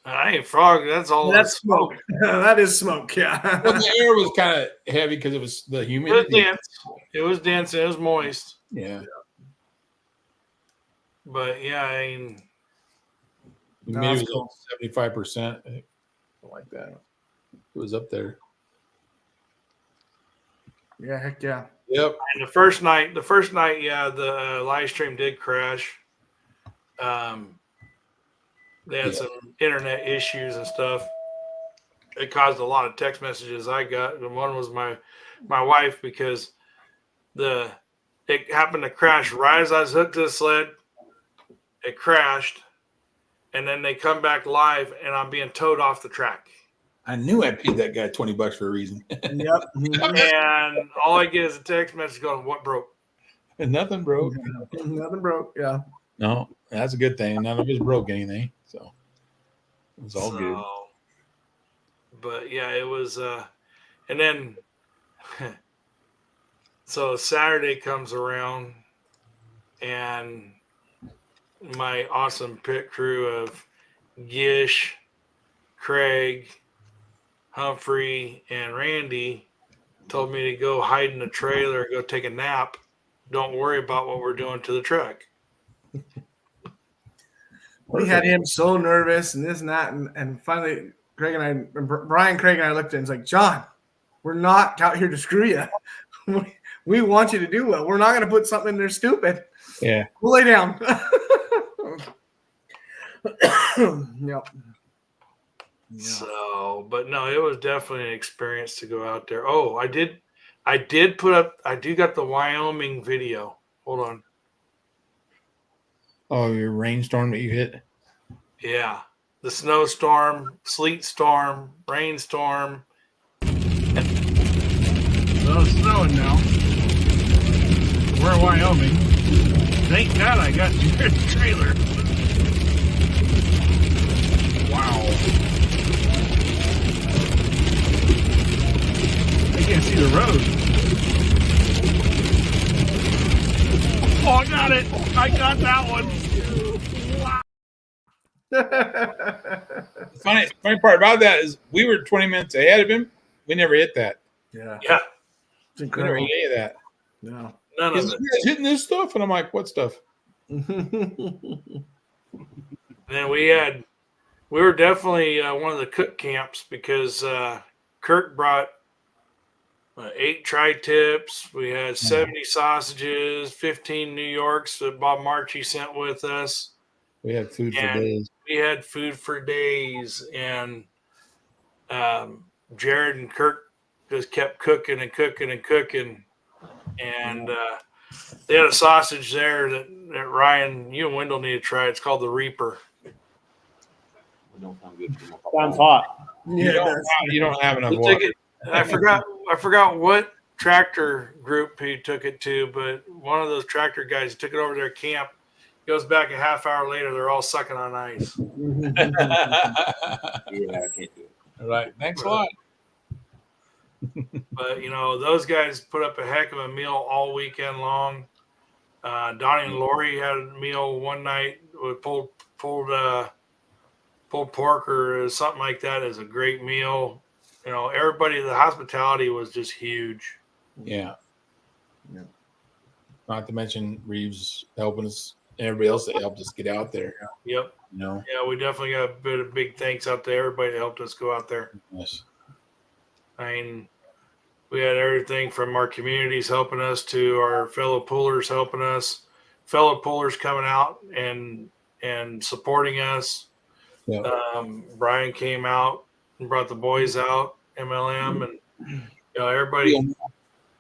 Speaker 4: I ain't frog. That's all.
Speaker 2: That's smoke. That is smoke. Yeah.
Speaker 1: Well, the air was kind of heavy because it was the
Speaker 4: It was
Speaker 1: humidity.
Speaker 4: dense. It was dense. It was moist.
Speaker 1: Yeah.
Speaker 4: But yeah, I mean,
Speaker 2: No,
Speaker 1: Humidity
Speaker 2: that's
Speaker 1: was 75%. Something like that. It was up there.
Speaker 2: Yeah, heck yeah.
Speaker 1: Yep.
Speaker 4: and the first night, yeah, the live stream did crash. They had some internet issues and stuff. It caused a lot of text messages I got, and one was my wife because it happened to crash right as I was hooked to the sled. It crashed, and then they come back live, and I'm being towed off the track.
Speaker 1: I knew I paid that guy $20 for a reason.
Speaker 2: Yep.
Speaker 4: And all I get is a text message going, "What broke?"
Speaker 1: And nothing broke.
Speaker 2: Nothing broke. Yeah.
Speaker 1: No, that's a good thing. None of us broke anything. So it was all good.
Speaker 4: But yeah, it was and then So Saturday comes around, and my awesome pit crew of Gish, Craig, Humphrey, and Randy told me to go hide in the trailer, go take a nap. Don't worry about what we're doing to the truck.
Speaker 2: We had him so nervous and this and that, and finally, Brian, Craig, and I looked at him. It's like, John, we're not out here to screw you. We want you to do well. We're not going to put something in there stupid.
Speaker 1: Yeah.
Speaker 2: We'll lay down. Yep.
Speaker 4: So, but no, it was definitely an experience to go out there. Oh, I do got the Wyoming video. Hold on.
Speaker 1: Oh, your rainstorm that you hit.
Speaker 4: Yeah. The snowstorm, sleet storm, rainstorm.
Speaker 9: So it's snowing now. We're in Wyoming. Thank God I got your trailer. Wow. I can't see the road. Oh, I got it. I got that one. Wow.
Speaker 1: The funny part about that is we were 20 minutes ahead of him. We never hit that.
Speaker 2: Yeah.
Speaker 4: Yeah.
Speaker 2: It's
Speaker 1: We never
Speaker 2: incredible.
Speaker 1: hit any of that.
Speaker 2: No.
Speaker 4: None
Speaker 1: He's
Speaker 4: of
Speaker 1: like,
Speaker 4: it.
Speaker 1: "You guys hitting this stuff?" And I'm like, "What stuff?"
Speaker 4: Then we were definitely one of the cook camps because Kirk brought 8 tri-tips. We had 70 sausages, 15 New Yorks that Bob Marchie sent with us.
Speaker 1: We had food for
Speaker 4: And
Speaker 1: days.
Speaker 4: we had food for days. And Jared and Kirk just kept cooking and cooking and cooking. And they had a sausage there that Ryan, you and Wendell need to try. It's called the Reaper.
Speaker 5: Don't sound good.
Speaker 3: Sounds hot.
Speaker 1: You don't have enough
Speaker 4: We
Speaker 1: water.
Speaker 4: took it. I forgot what tractor group he took it to, but one of those tractor guys took it over to their camp. Goes back a half hour later, they're all sucking on ice.
Speaker 5: Yeah, I can't do it.
Speaker 1: All right. Thanks a lot.
Speaker 4: But those guys put up a heck of a meal all weekend long. Donnie and Lori had a meal one night with pulled pork or something like that. Is a great meal. Everybody, the hospitality was just huge.
Speaker 1: Yeah. Not to mention Reeves helping us, and everybody else that helped us get out there.
Speaker 4: Yep.
Speaker 1: You know.
Speaker 4: Yeah, we definitely got a bit of big thanks out there. Everybody that helped us go out there.
Speaker 1: Yes.
Speaker 4: I mean, we had everything from our communities helping us to our fellow pullers helping us, fellow pullers coming out and supporting us.
Speaker 1: Yeah.
Speaker 4: Brian came out and brought the boys out, MLM, and everybody.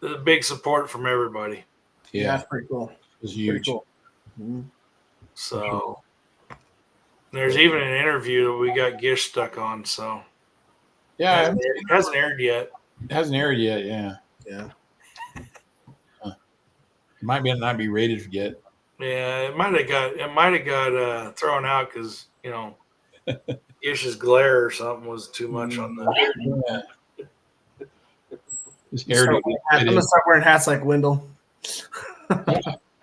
Speaker 4: The big support from everybody.
Speaker 1: Yeah.
Speaker 2: That's pretty cool.
Speaker 1: It was huge.
Speaker 2: Pretty cool. Mhm.
Speaker 4: So there's even an interview that we got Gish stuck on. So
Speaker 1: Yeah.
Speaker 4: it hasn't aired yet.
Speaker 1: It hasn't aired yet. Yeah.
Speaker 2: Yeah.
Speaker 1: It might not be rated yet.
Speaker 4: Yeah, it might have got thrown out because Gish's glare or something was too much on the.
Speaker 1: Yeah. His hair
Speaker 2: I'm gonna start wearing hats like Wendell.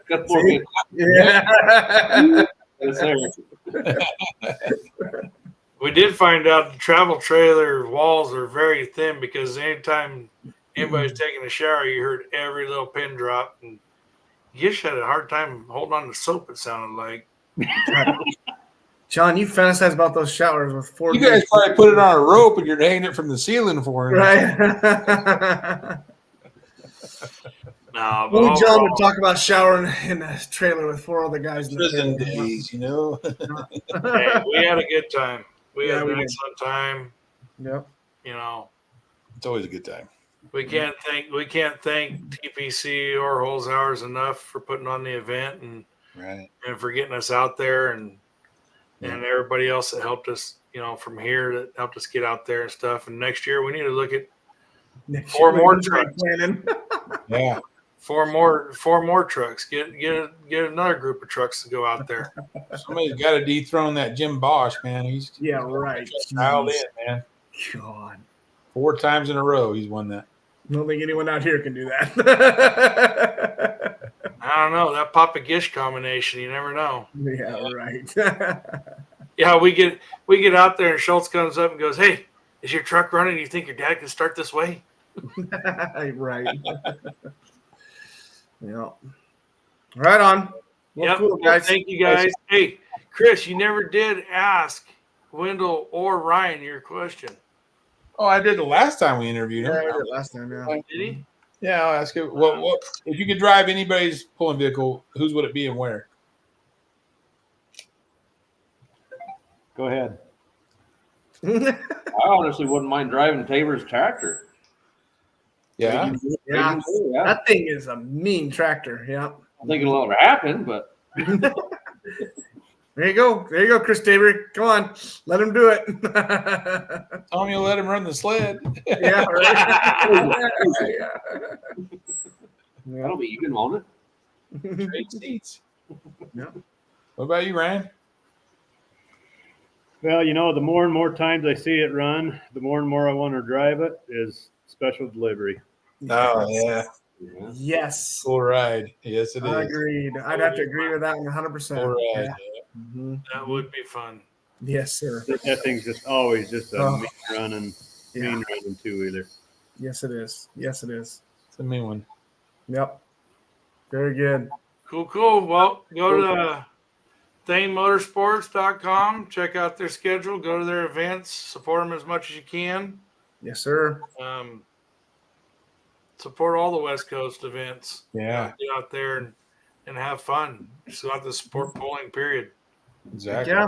Speaker 3: Good for me.
Speaker 2: Yeah.
Speaker 3: Yes, sir.
Speaker 4: We did find out the travel trailer walls are very thin because anytime anybody's taking a shower, you heard every little pin drop. And Gish had a hard time holding on to soap, it sounded like.
Speaker 2: John, you fantasize about those showers with 4
Speaker 1: You guys probably put it on a rope and you're hanging it from the ceiling for him.
Speaker 2: right?
Speaker 4: No, but
Speaker 2: Only John
Speaker 4: overall,
Speaker 2: would talk about showering in a trailer with 4 other guys in the
Speaker 1: Prison
Speaker 2: trailer.
Speaker 1: days,
Speaker 4: hey, we had a good time. We
Speaker 2: Yeah,
Speaker 4: had
Speaker 2: we
Speaker 4: an
Speaker 2: did.
Speaker 4: excellent time.
Speaker 2: Yep.
Speaker 1: It's always a good time.
Speaker 4: We can't thank TPC or Holzhauer's enough for putting on the event and
Speaker 1: Right.
Speaker 4: for getting us out there and everybody else that helped us, from here that helped us get out there and stuff. And next year we need to look at
Speaker 2: Next
Speaker 4: 4
Speaker 2: year,
Speaker 4: more
Speaker 2: we're
Speaker 4: trucks.
Speaker 2: planning.
Speaker 1: Yeah.
Speaker 4: 4 more trucks. Get another group of trucks to go out there.
Speaker 1: Somebody's got to dethrone that Jim Bosch, man. He's
Speaker 2: Yeah, right.
Speaker 1: dialed in, man.
Speaker 2: God.
Speaker 1: 4 times in a row he's won that.
Speaker 2: don't think anyone out here can do that.
Speaker 4: I don't know that Papa Gish combination. You never know.
Speaker 2: Yeah, right.
Speaker 4: Yeah, we get out there and Schultz comes up and goes, "Hey, is your truck running? You think your dad can start this way?"
Speaker 2: Right. Yeah. Right on. Well,
Speaker 4: Yep.
Speaker 2: cool, guys.
Speaker 4: Thank you, guys. Hey, Chris, you never did ask Wendell or Ryan your question.
Speaker 1: Oh, I did the last time we interviewed
Speaker 2: Yeah,
Speaker 1: him.
Speaker 2: I did it last time. Yeah.
Speaker 4: Did he?
Speaker 1: Yeah, I'll ask you. What if you could drive anybody's pulling vehicle? Whose would it be and where?
Speaker 3: Go ahead.
Speaker 5: I honestly wouldn't mind driving Tabor's tractor.
Speaker 1: Yeah,
Speaker 2: Yeah.
Speaker 5: Yeah.
Speaker 2: That thing is a mean tractor. Yeah.
Speaker 5: I think it'll ever happen, but
Speaker 2: There you go. There you go, Chris Tabor. Come on. Let him do it.
Speaker 1: tell him you'll let him run the sled.
Speaker 2: Yeah, right.
Speaker 5: that'll be even, won't it?
Speaker 1: Great seats.
Speaker 2: Yeah.
Speaker 1: What about you, Ryan?
Speaker 3: Well, the more and more times I see it run, the more and more I want to drive it is special delivery.
Speaker 1: Oh yeah,
Speaker 5: Yeah.
Speaker 2: Yes.
Speaker 1: full ride. Yes, it is.
Speaker 2: Agreed. I'd have to agree with that 100%.
Speaker 1: Full ride.
Speaker 2: Yeah. Mhm.
Speaker 4: That would be fun.
Speaker 2: Yes, sir.
Speaker 3: That thing's just always just a
Speaker 2: Oh.
Speaker 3: mean running two-wheeler.
Speaker 2: Yes, it is. Yes, it is.
Speaker 1: It's a mean one.
Speaker 2: Yep. Very good.
Speaker 4: Cool. Well, go to ThainMotorsports.com. Check out their schedule. Go to their events. Support them as much as you can.
Speaker 2: Yes, sir.
Speaker 4: Support all the West Coast events.
Speaker 1: Yeah,
Speaker 4: Get out there and have fun. Just out the sport pulling period.
Speaker 1: exactly.
Speaker 2: Yeah.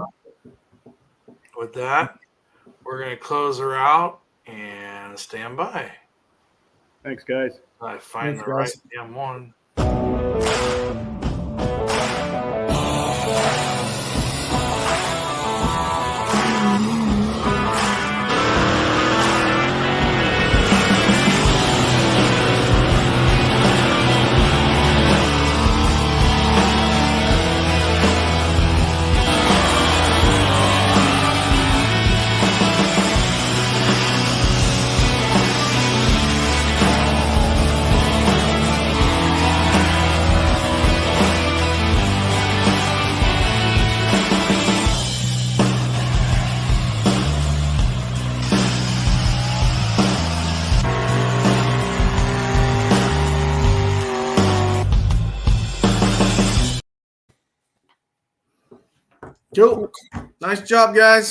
Speaker 4: With that, we're going to close her out and stand by.
Speaker 3: Thanks, guys.
Speaker 4: I find
Speaker 2: Thanks,
Speaker 4: the right
Speaker 2: guys.
Speaker 4: damn one.
Speaker 2: Cool. Nice job, guys.